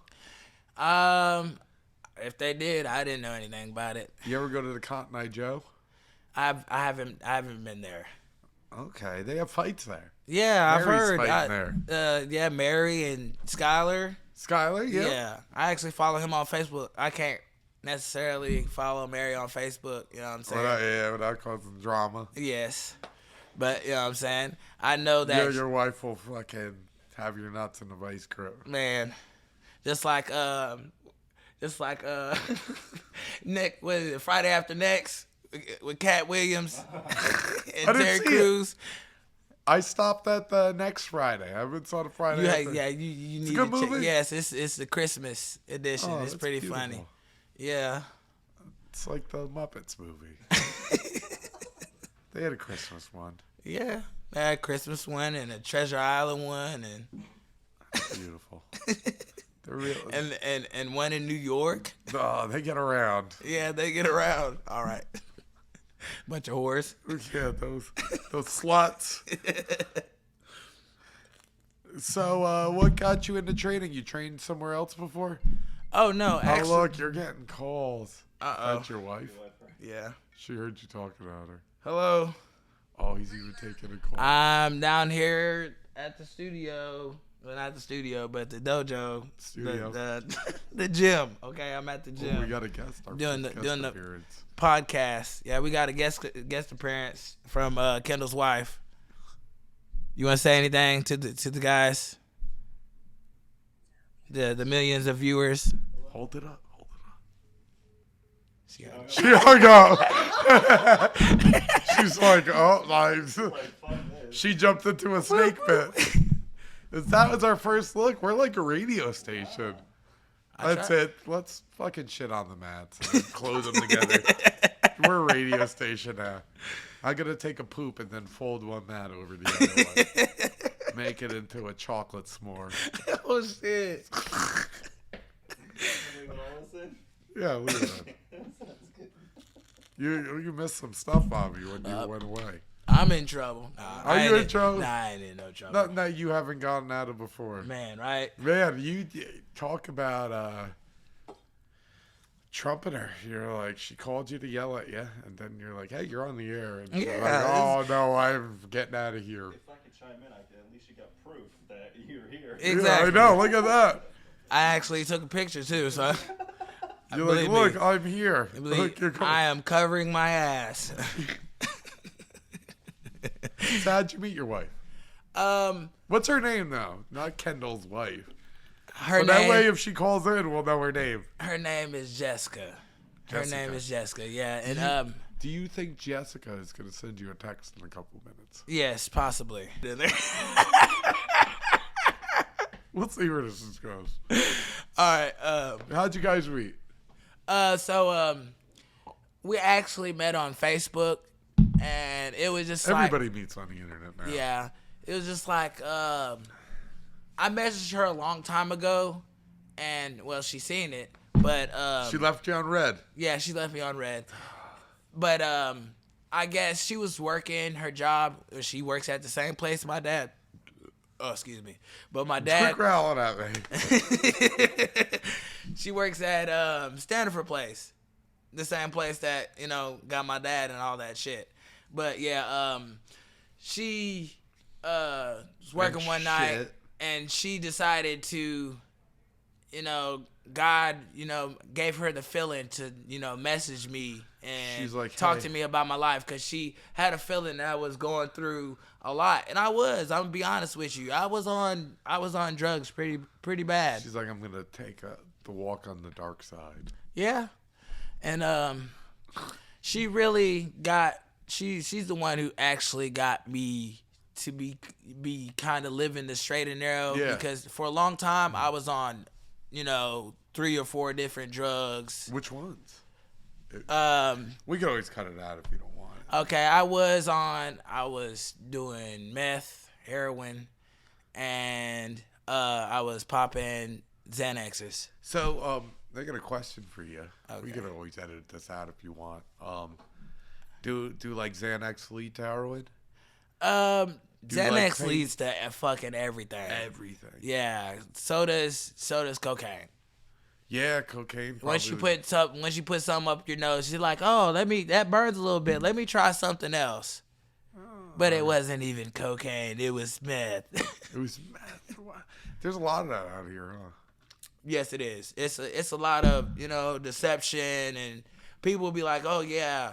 If they did, I didn't know anything about it. You ever go to the Cotton Eye Joe? I haven't been there. Okay, they have fights there. Yeah, Mary's I've heard. fighting there. Yeah, Mary and Skylar. Skylar, yeah. Yeah, I actually follow him on Facebook. I can't necessarily follow Mary on Facebook. You know what I'm saying? Without causing drama. Yes, but you know what I'm saying. I know that Your wife will fucking have your nuts in the vice grip. Man, just like Nick, what is it, Friday After Next with Cat Williams and Terry Crews. I stopped at the next Friday. I haven't saw the Friday. Yeah, you need to check. movie? Yes, it's the Christmas edition. Oh, it's pretty beautiful. funny. Yeah. It's like the Muppets movie. They had a Christmas one. Yeah, they had a Christmas one and a Treasure Island one and beautiful. They're real. And one in New York. Oh, they get around. Yeah, they get around. All right. Bunch of whores. Yeah, those sluts. So, what got you into training? You trained somewhere else before? Oh no, actually. Oh look, you're getting calls. Uh-oh. That's your wife? Yeah. She heard you talking about her. Hello. Oh, he's even taking a call. I'm down here at the studio. Well, not the studio, but the dojo. Studio. The gym. Okay, I'm at the gym. Oh, we got a guest. Doing the appearance. Podcast. Yeah, we got a guest appearance from Kendall's wife. You want to say anything to the guys? The millions of viewers. Hold it up. She hung up. She's like, oh, nice. She jumped into a snake pit. That was our first look. We're like a radio station. That's it. Let's fucking shit on the mats and then close them together. We're a radio station now. I'm going to take a poop and then fold one mat over the other one. Make it into a chocolate s'more. Oh, shit. Yeah, leave it. You missed some stuff on me when you went away. I'm in trouble. Are you in trouble? Nah, I ain't in no trouble. No, you haven't gotten at it before. Man, right? Man, you talk about trumpeter. You're like, she called you to yell at you, and then you're like, hey, you're on the air. And you're like, oh, no, I'm getting out of here. If I could chime in, at least you got proof that you're here. Exactly. Yeah, I know. Look at that. I actually took a picture, too, so... You're like, look, I'm here. Look, I am covering my ass. So how'd you meet your wife? What's her name, though? Not Kendall's wife. Her name. That way, if she calls in, we'll know her name. Her name is Jessica. Her name is Jessica. Yeah, and do you think Jessica is gonna send you a text in a couple minutes? Yes, possibly. We'll see where this goes. All right. How'd you guys meet? We actually met on Facebook, and it was just Everybody meets on the internet now. Yeah, it was just like I messaged her a long time ago, and well, she seen it, but She left you on red. yeah, she left me on red. But I guess she was working her job. She works at the same place my dad. Oh, excuse me. But my dad. Quit growling at me. She works at Stanford Place, the same place that got my dad and all that shit. But yeah, she was working one night, and she decided to, God, gave her the feeling to, message me and She's like, talk hey. to me about my life, because she had a feeling that I was going through a lot, and I'm gonna be honest with you, I was on drugs pretty bad. She's like, I'm gonna take the walk on the dark side. Yeah, and she really got she's the one who actually got me to be kind of living the straight and narrow, because for a long time I was on 3 or 4 different drugs. Which ones? We can always cut it out if you don't want it. Okay, I was doing meth, heroin, and I was popping Xanaxes. So, I got a question for you. Okay. We can always edit this out if you want. Do like Xanax lead to heroin? Xanax leads to fucking everything. Everything. Yeah, so does cocaine. Yeah, cocaine. Once you put something up your nose, you're like, oh, that burns a little bit. Let me try something else. But it wasn't even cocaine. It was meth. It was meth. There's a lot of that out here, huh? Yes, it is. It's a lot of deception, and people will be like, oh yeah,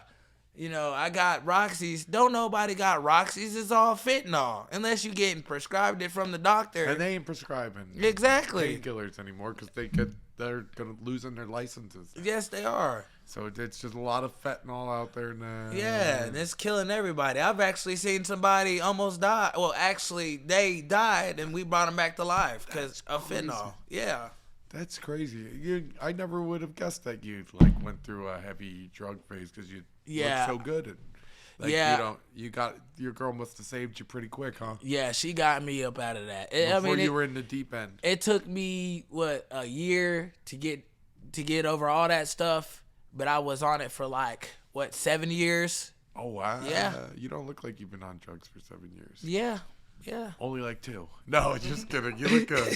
I got Roxy's. Don't nobody got Roxy's. It's all fentanyl, unless you getting prescribed it from the doctor. And they ain't prescribing exactly painkillers anymore because they're gonna losing their licenses. Yes, they are. So it's just a lot of fentanyl out there now. Yeah, and it's killing everybody. I've actually seen somebody almost die. Well, actually, they died, and we brought them back to life because of fentanyl. Yeah. That's crazy. I never would have guessed that you went through a heavy drug phase because you look so good. And, your girl must have saved you pretty quick, huh? Yeah, she got me up out of that. Before you were in the deep end. It took me a year to get over all that stuff, but I was on it for 7 years. Oh wow. Yeah. You don't look like you've been on drugs for 7 years. Yeah. Yeah. Only 2. No, just kidding. You look good.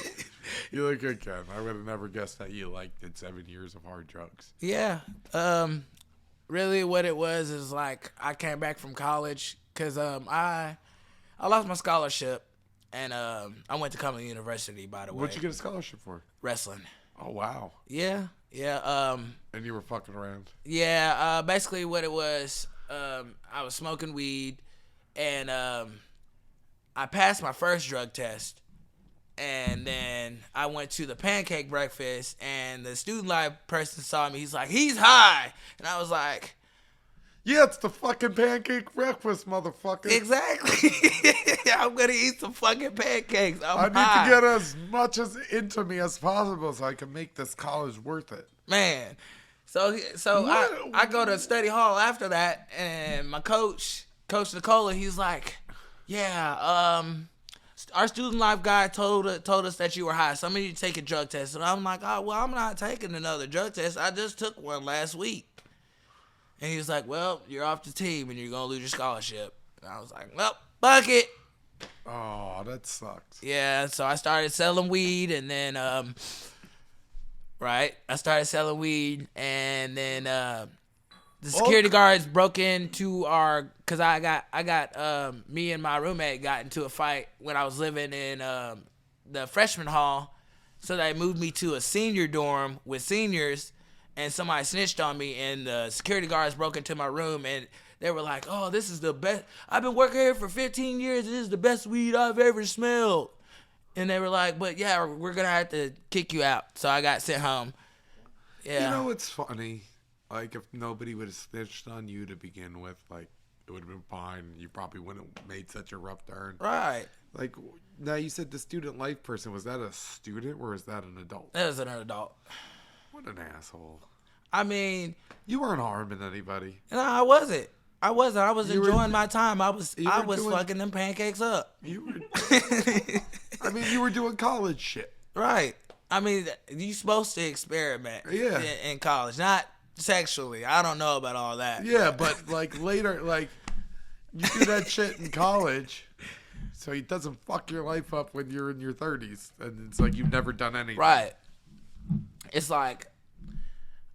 You look good, Ken. I would have never guessed that you did 7 years of hard drugs. Yeah. Really what it was is I came back from college because I lost my scholarship, and I went to Cumberland University, by the way. What'd you get a scholarship for? Wrestling. Oh wow. Yeah. Yeah. And you were fucking around. Yeah. Basically what it was, I was smoking weed, and I passed my first drug test, and then I went to the pancake breakfast, and the student life person saw me. He's like, he's high. And I was like, yeah, it's the fucking pancake breakfast, motherfucker. exactly. I'm going to eat some fucking pancakes. I need to get as much into me as possible so I can make this college worth it. Man. So I go to study hall after that, and my Coach Nicola, he's like, yeah, our student life guy told us that you were high, so I'm going to take a drug test. And I'm like, oh, well, I'm not taking another drug test. I just took one last week. And he was like, well, you're off the team, and you're going to lose your scholarship. And I was like, well, fuck it. Oh, that sucks. Yeah, so I started selling weed, and then, I started selling weed, and then, the security guards broke into cause I got me and my roommate got into a fight when I was living in the freshman hall. So they moved me to a senior dorm with seniors, and somebody snitched on me, and the security guards broke into my room, and they were like, oh, this is the best. I've been working here for 15 years. This is the best weed I've ever smelled. And they were like, but yeah, we're going to have to kick you out. So I got sent home. Yeah. You know what's funny? If nobody would have snitched on you to begin with, it would have been fine. You probably wouldn't have made such a rough turn. Right. Like, now you said the student life person. Was that a student or is that an adult? That was an adult. What an asshole. I mean, You weren't harming anybody. no, I wasn't. I wasn't. I was You were- enjoying my time. I was you were doing- fucking them pancakes up. You were. I mean, you were doing college shit. Right. I mean, you supposed to experiment Yeah. in college, not sexually. I don't know about all that. Yeah, but like later, like you do that shit in college, so it doesn't fuck your life up when you're in your 30s, and it's like you've never done anything. Right. It's like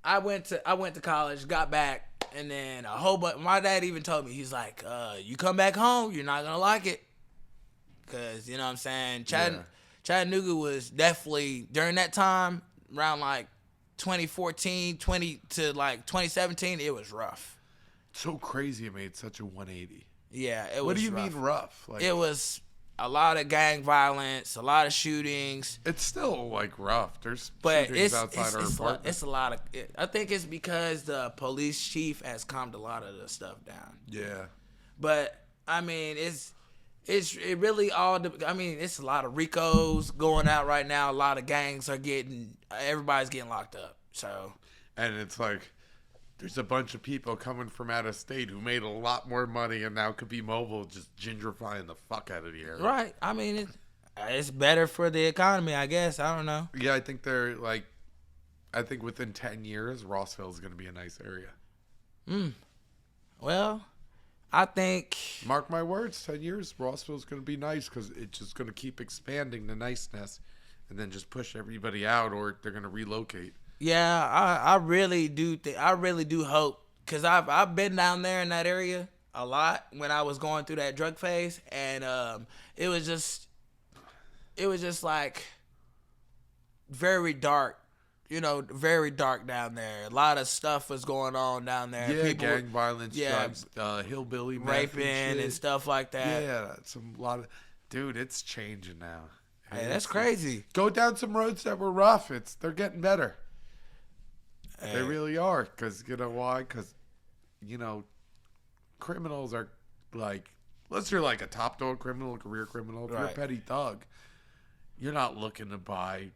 I went to college, got back, and then a whole bunch. My dad even told me, he's like, "You come back home, you're not gonna like it, cause you know what I'm saying." Chattanooga was definitely during that time around like 2014, 20 to like 2017. It was rough. So crazy it made such a 180. Yeah, it was. What do you rough. mean rough? Like It was a lot of gang violence, a lot of shootings. it's still like rough. There's But shootings it's outside our apartment. it's a lot of. I think it's because the police chief has calmed a lot of the stuff down. Yeah. But I mean, it really all. I mean, it's a lot of Ricos going out right now. A lot of gangs are everybody's getting locked up. So And it's like there's a bunch of people coming from out of state who made a lot more money and now could be mobile, just gentrifying the fuck out of the area. right. I mean, it's better for the economy, I guess. I don't know. Yeah, I think I think within 10 years, Rossville is going to be a nice area. Well, I think. Mark my words, 10 years, Rossville is going to be nice because it's just going to keep expanding the niceness and then just push everybody out or they're going to relocate. Yeah, I really do I really do hope, because I've been down there in that area a lot when I was going through that drug phase, and it was just like very dark, very dark down there. A lot of stuff was going on down there. Yeah, People gang violence, yeah, drugs, hillbilly meth raping and, and stuff like that. Yeah, dude, it's changing now. Hey, that's crazy. Go down some roads that were rough. They're getting better. Hey. They really are. Because, you know why? Because, criminals are like, unless you're like a top dog criminal, a career criminal, if you're a Right. petty thug, you're not looking to buy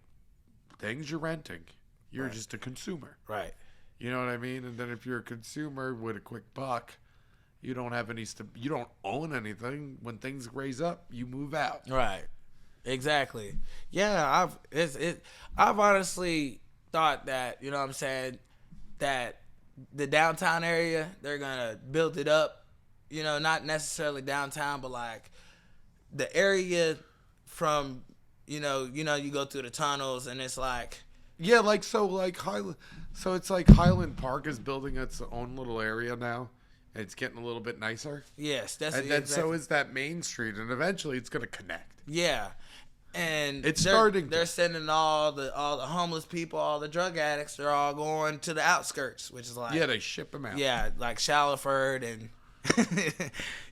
things, you're renting. You're just a consumer. Right. You know what I mean? And then if you're a consumer with a quick buck, you don't have you don't own anything. When things raise up, you move out. Right. Exactly. Yeah, I've honestly thought that, you know what I'm saying, that the downtown area, they're gonna build it up, not necessarily downtown, but like the area from, you go through the tunnels and it's like, Yeah, Highland. So it's like Highland Park is building its own little area now. And it's getting a little bit nicer. yes, that's And then so is that Main Street, and eventually it's gonna connect. yeah. And It's they're, starting to. They're sending all the homeless people, all the drug addicts. They're all going to the outskirts, which is like Yeah, they ship them out. yeah, like Shallowford, and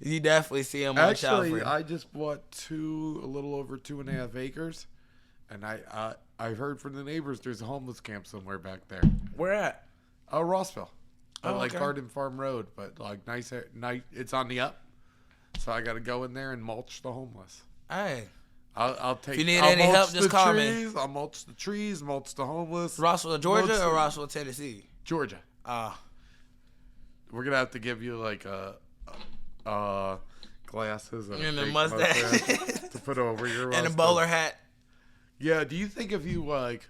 you definitely see them Actually, on Shallowford. I just bought a little over 2.5 acres, and I heard from the neighbors there's a homeless camp somewhere back there. Where at? Rossville, Oh, like okay. Garden Farm Road, but like nice. It's on the up, so I got to go in there and mulch the homeless. Hey, I'll take. If you need I'll any mulch help, just the call me. trees, I'll mulch the trees, mulch the homeless. Rossville, Georgia, Mulch or the- Rossville, Tennessee? Georgia. We're gonna have to give you like glasses and, And a a fake mustache. to put over your And a mustache. bowler hat. Yeah. Do you think if you like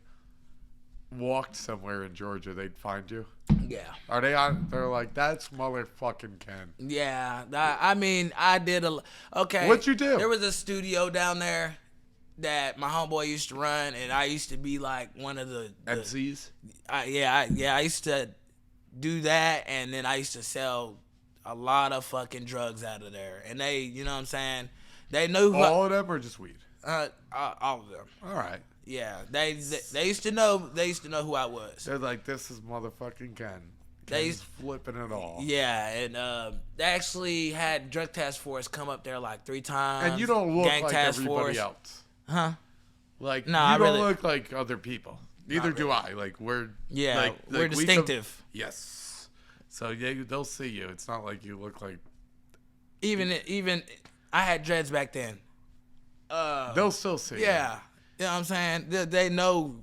walked somewhere in Georgia, they'd find you? Yeah. Are they on? They're like, that's motherfucking Ken. Yeah, I mean, I did okay. What'd you do? There was a studio down there that my homeboy used to run, and I used to be like one of the MCs. I used to do that, and then I used to sell a lot of fucking drugs out of there, and they, you know what I'm saying, they knew who All of them or just weed? all of them. All right. Yeah, they used to know who I was. They're like, this is motherfucking Ken. They Ken's flipping it all. Yeah, and they actually had drug task force come up there like 3 times. And you don't look Gang like task everybody force. else. Huh? Like, No, you I don't really- look like other people. Neither do I. Like, we're Yeah, like, we're we come- distinctive. Yes. So yeah, they'll see you. It's not like you look like. Even I had dreads back then. They'll still see. Yeah. You know what I'm saying? They know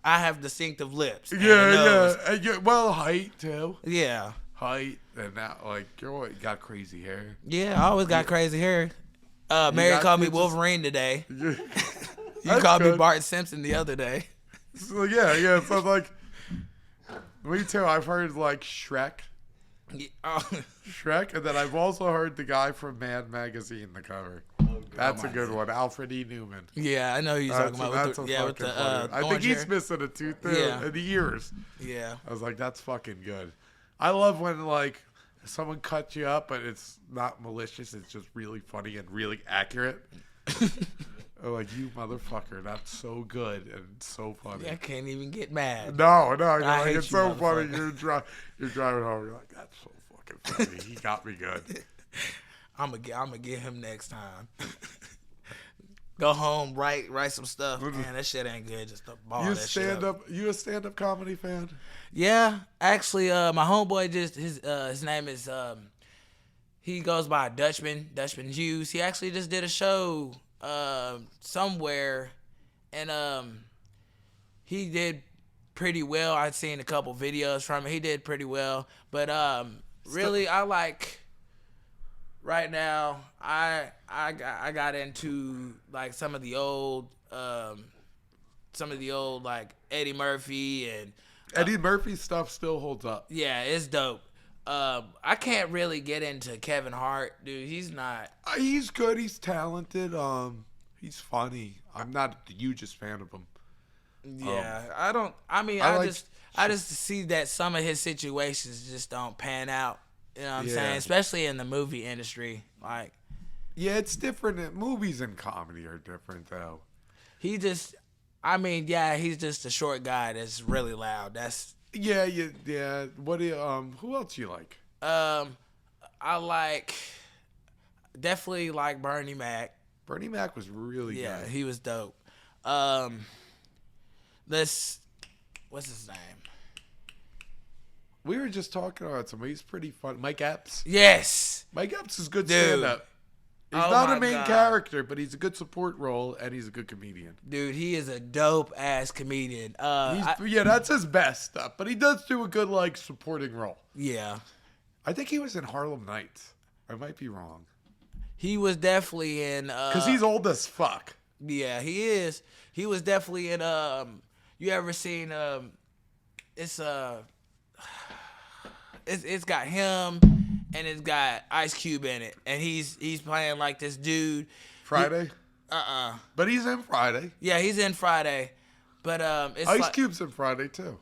I have distinctive lips. Yeah. Well, height too. Yeah. Height and that, like, you got crazy hair. Yeah, I always got crazy hair. Mary called me Wolverine today. You called me Bart Simpson the other day. So, yeah. So, like, me too. I've heard, like, Shrek. Shrek. And then I've also heard the guy from Mad Magazine, the cover. That's a good one. Alfred E. Newman. Yeah, I know who you're talking about. With the I think he's missing a tooth there in the ears. Yeah. I was like, that's fucking good. I love when, like, someone cuts you up, but it's not malicious. It's just really funny and really accurate. Like, you motherfucker, that's so good and so funny. I can't even get mad. No, you're like, hate it's you, so funny. You're driving home. You're like, that's so fucking funny. He got me good. I'm gonna get him next time. Go home, write some stuff. Man, that shit ain't good. Just ball that shit up. You a stand-up comedy fan? Yeah, actually, my homeboy his name is he goes by Dutchman Hughes. He actually just did a show somewhere, and he did pretty well. I'd seen a couple videos from him. He did pretty well, but really, I like right now. I got into like some of the old like Eddie Murphy and Eddie Murphy's stuff still holds up. Yeah, it's dope. I can't really get into Kevin Hart, dude. He's not. He's good. He's talented. He's funny. I'm not the hugest fan of him. Yeah, I don't. I mean, I just see that some of his situations just don't pan out. You know what I'm saying? Especially in the movie industry, like. Yeah, it's different. Movies and comedy are different, though. He's just a short guy that's really loud. That's yeah. What do you, who else you like? I definitely like Bernie Mac. Bernie Mac was really good. Yeah, he was dope. What's his name? We were just talking about somebody. He's pretty fun. Mike Epps. Yes. Mike Epps is good Dude. stand-up. He's not a main character, but he's a good support role, and he's a good comedian. Dude, he is a dope-ass comedian. That's his best stuff, but he does do a good, like, supporting role. Yeah. I think he was in Harlem Nights. I might be wrong. He was definitely in... Because he's old as fuck. Yeah, he is. He was definitely in... you ever seen... It's got him... And it's got Ice Cube in it, and he's playing like this dude. Friday? But he's in Friday. Yeah, he's in Friday, but it's Ice Cube's in Friday too.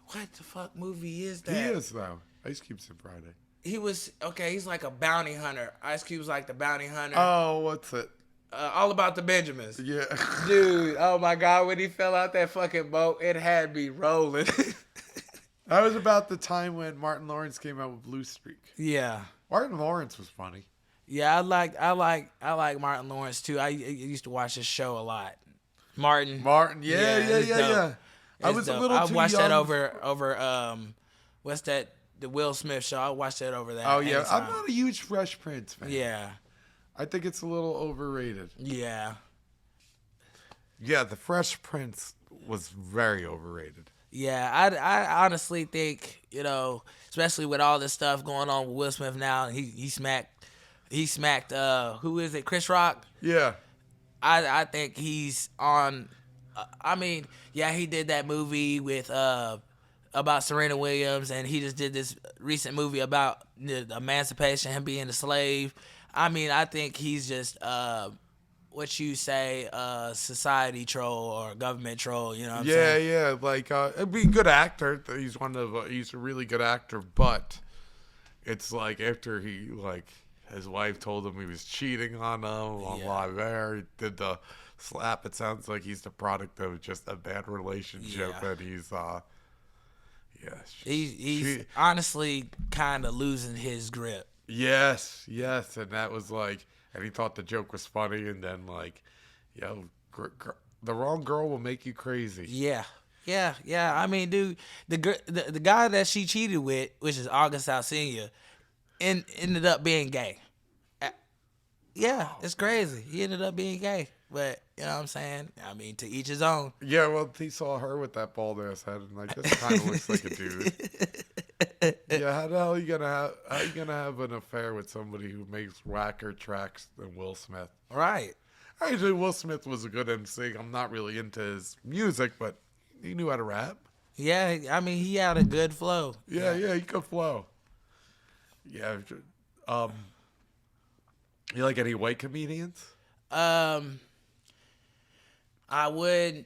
What the fuck movie is that? He is though. Ice Cube's in Friday. He was okay. He's like a bounty hunter. Ice Cube's like the bounty hunter. Oh, what's it? All About the Benjamins. Yeah. Dude, oh my God, when he fell out that fucking boat, it had me rolling. That was about the time when Martin Lawrence came out with Blue Streak. Yeah. Martin Lawrence was funny. Yeah, I like Martin Lawrence too. I used to watch his show a lot. Martin, yeah. I was a little too young. I watched that over what's that? The Will Smith show. I watched that over there. Oh yeah, anytime. I'm not a huge Fresh Prince fan. Yeah. I think it's a little overrated. Yeah. Yeah, the Fresh Prince was very overrated. Yeah, I honestly think, especially with all this stuff going on with Will Smith now, he smacked who is it, Chris Rock? Yeah. I think he's on. He did that movie with about Serena Williams, and he just did this recent movie about the emancipation, him being a slave. I think he's just what you say, society troll or government troll, you know what I'm saying? Yeah, like, it'd be a good actor. He's a really good actor, but it's like after his wife told him he was cheating on him on live air, he did the slap. It sounds like he's the product of just a bad relationship, and he's honestly kind of losing his grip. Yes, and that was like, and he thought the joke was funny, and then the wrong girl will make you crazy. Yeah. Dude, the guy that she cheated with, which is August Alsina, ended up being gay. Yeah, it's crazy. He ended up being gay, but you know what I'm saying. I mean, to each his own. Yeah, well, he saw her with that bald ass head, and like, this kind of looks like a dude. Yeah, how the hell are you gonna have an affair with somebody who makes whacker tracks than Will Smith? Right. Actually, Will Smith was a good MC. I'm not really into his music, but he knew how to rap. Yeah, I mean, he had a good flow. Yeah, he could flow. Yeah. You like any white comedians? I would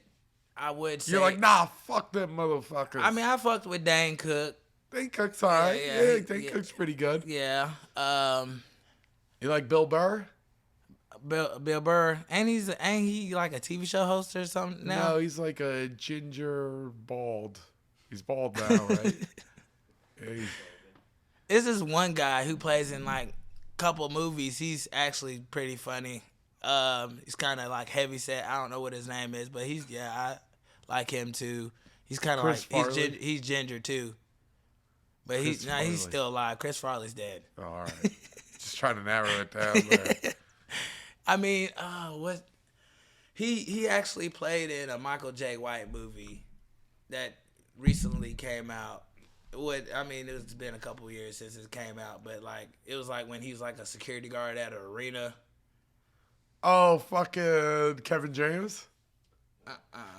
say. You're like, nah, fuck them motherfuckers. I mean, I fucked with Dane Cook. Dane Cook's alright. Yeah, Dane Cook's pretty good. Yeah. You like Bill Burr? Bill Burr, ain't he like a TV show host or something now? No, he's like a ginger bald. He's bald now, right? Yeah, This is one guy who plays in like a couple movies. He's actually pretty funny. He's kind of like heavy set. I don't know what his name is, but I like him too. He's kind of like he's ginger too. But he's still alive. Chris Farley's dead. Oh, all right. Just trying to narrow it down there. I mean, what he actually played in a Michael J. White movie that recently came out. It's been a couple years since it came out, but like it was like when he was like a security guard at an arena. Oh, fucking Kevin James?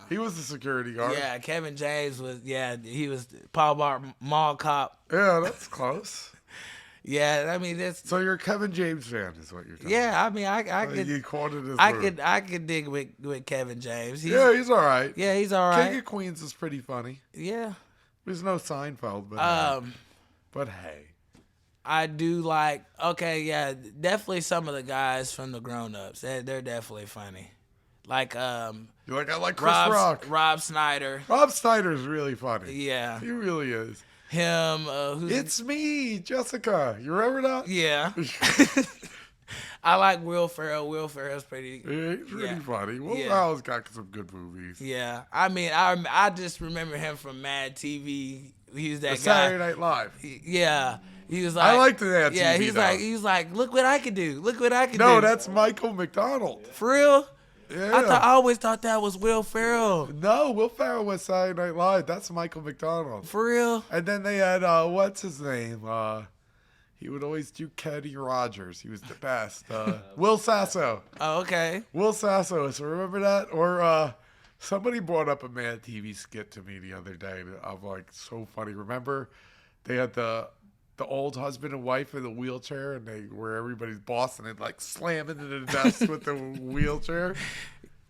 He was the security guard. Yeah, Kevin James was. Yeah, he was Paul Bar Mall Cop. Yeah, that's close. Yeah, I mean that's. So you're a Kevin James fan, is what you're telling me. Yeah, I mean I could. You quoted his I could dig with Kevin James. He's all right. Yeah, he's all right. King of Queens is pretty funny. Yeah. There's no Seinfeld, but hey. I do like. Okay, yeah, definitely some of the guys from the Grown Ups. They're definitely funny. Like I like Chris Rock. Rob Snyder. Rob Snyder's really funny. Yeah, he really is. Him. It's me, Jessica. You remember that? Yeah. I like Will Ferrell. Will Ferrell's pretty. Yeah, he's really funny. Will Ferrell's got some good movies. Yeah, I mean, I just remember him from Mad TV. He was that guy. Saturday Night Live. Yeah. He was like, I like the Mad TV. Yeah, he's like, look what I can do. Look what I can do. No, that's Michael McDonald. For real? Yeah. I always thought that was Will Ferrell. No, Will Ferrell was Saturday Night Live. That's Michael McDonald. For real? And then they had what's his name? He would always do Kenny Rogers. He was the best. Will Sasso. Oh, okay. Will Sasso. So remember that? Or somebody brought up a Mad TV skit to me the other day. I'm like, so funny. Remember they had the old husband and wife in the wheelchair, and they were everybody's boss, and they'd like slam into the desk with the wheelchair.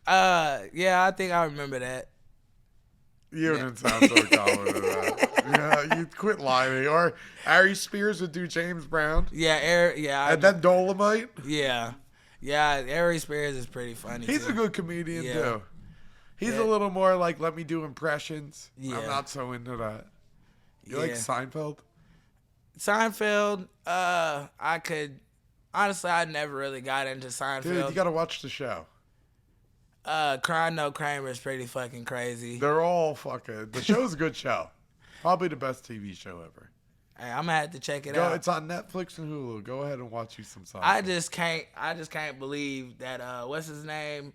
Yeah, I think I remember that. You didn't sound so confident of that. Yeah, you quit lying. Or Ari Spears would do James Brown. Yeah, And then Dolomite. Yeah, Ari Spears is pretty funny. He's too. a good comedian too. He's a little more like, let me do impressions. Yeah. I'm not so into that. You like Seinfeld? Seinfeld, I could honestly, I never really got into Seinfeld. Dude, you gotta watch the show. Crying No Kramer is pretty fucking crazy. They're all fucking. The show's a good show. Probably the best TV show ever. Hey, I'm gonna have to check it out. It's on Netflix and Hulu. Go ahead and watch you some Seinfeld. I just can't believe that. What's his name?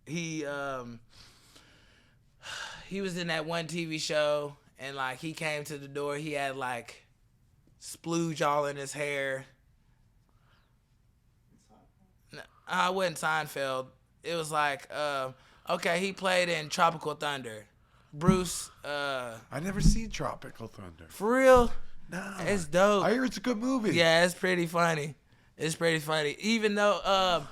He was in that one TV show, and like he came to the door. He had like splooge all in his hair. No, it wasn't Seinfeld. It was like, okay, he played in Tropical Thunder. Bruce. I never seen Tropical Thunder. For real? No. It's dope. I hear it's a good movie. Yeah, it's pretty funny. It's pretty funny. Even though,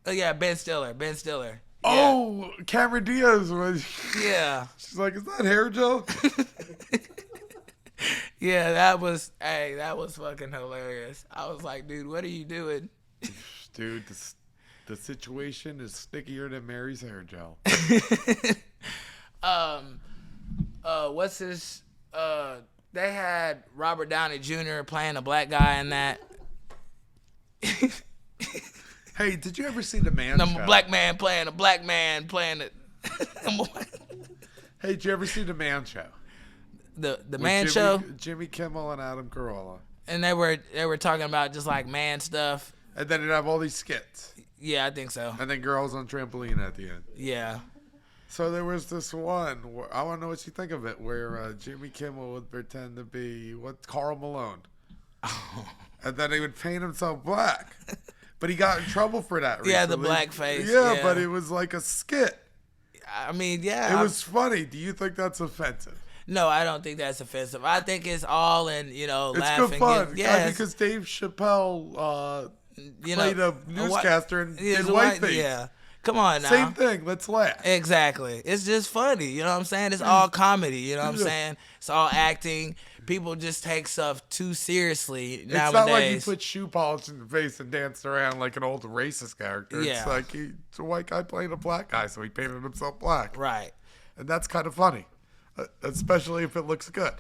Ben Stiller. Ben Stiller. Yeah. Oh, Cameron Diaz was. Yeah. She's like, is that hair gel? Yeah, that was fucking hilarious. I was like, dude, what are you doing? Dude, the situation is stickier than Mary's hair gel. What's his? They had Robert Downey Jr. playing a black guy in that. Hey, did you ever see The Man Show? A black man playing a black man playing it. Hey, did you ever see The Man Show? The Man Show? Jimmy Kimmel and Adam Carolla. And they were talking about just like man stuff. And then it'd have all these skits. Yeah, I think so. And then girls on trampoline at the end. Yeah. So there was this one, I want to know what you think of it, where Jimmy Kimmel would pretend to be, Karl Malone. And then he would paint himself black. But he got in trouble for that recently. Yeah, the blackface. Yeah, but it was like a skit. I mean, yeah. It was funny. Do you think that's offensive? No, I don't think that's offensive. I think it's all in, It's laughing. good fun. Yeah, because Dave Chappelle played a newscaster and did whiteface. Yeah. Come on now. Same thing. Let's laugh. Exactly. It's just funny. You know what I'm saying? It's all comedy. You know what I'm saying? It's all acting. People just take stuff too seriously nowadays. It's not like you put shoe polish in your face and danced around like an old racist character. Yeah. It's like it's a white guy playing a black guy, so he painted himself black. Right. And that's kind of funny, especially if it looks good.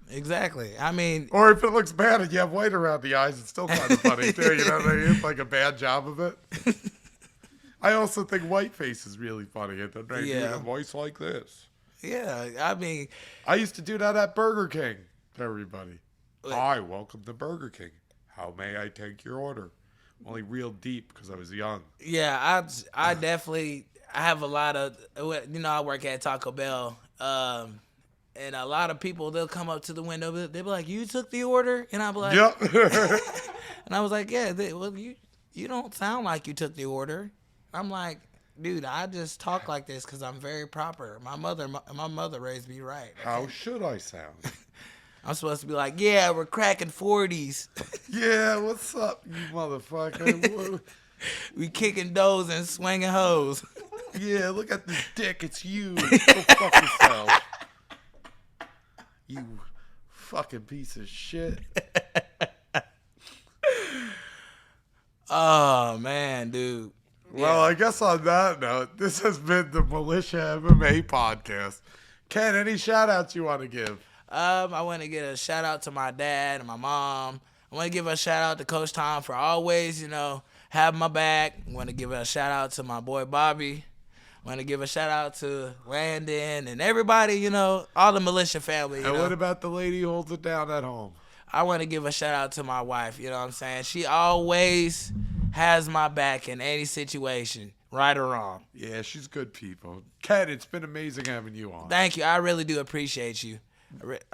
Exactly. I mean, or if it looks bad and you have white around the eyes, it's still kind of funny too. You know what I mean? It's like a bad job of it. I also think whiteface is really funny. And then they do a voice like this. Yeah, I mean, I used to do that at Burger King to everybody. Hi, welcome to Burger King. How may I take your order? Only real deep because I was young. Yeah, I definitely have a lot of, I work at Taco Bell, and a lot of people, they'll come up to the window, they'll be like, "You took the order?" And I'll be like, "Yep." And I was like, "Yeah, well, you don't sound like you took the order." I'm like, "Dude, I just talk like this because I'm very proper. My mother raised me right." Okay? How should I sound? I'm supposed to be like, "Yeah, we're cracking 40s. Yeah, what's up, you motherfucker? We kicking doors and swinging hoes." Yeah, look at this dick. It's you. Go fuck yourself. You fucking piece of shit. Oh, man, dude. Well, I guess on that note, this has been the Militia MMA podcast. Ken, any shout-outs you want to give? I want to give a shout-out to my dad and my mom. I want to give a shout-out to Coach Tom for always, having my back. I want to give a shout-out to my boy Bobby. I want to give a shout-out to Landon and everybody, all the Militia family. And what about the lady who holds it down at home? I want to give a shout-out to my wife, you know what I'm saying? She always has my back in any situation, right or wrong. Yeah, she's good people. Ken, it's been amazing having you on. Thank you. I really do appreciate you.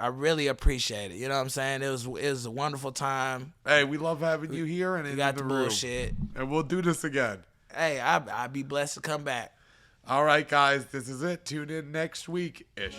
I really appreciate it. You know what I'm saying? It was a wonderful time. Hey, we love having you here and in got the the room. bullshit. And we'll do this again. Hey, I'd be blessed to come back. All right, guys, this is it. Tune in next week-ish.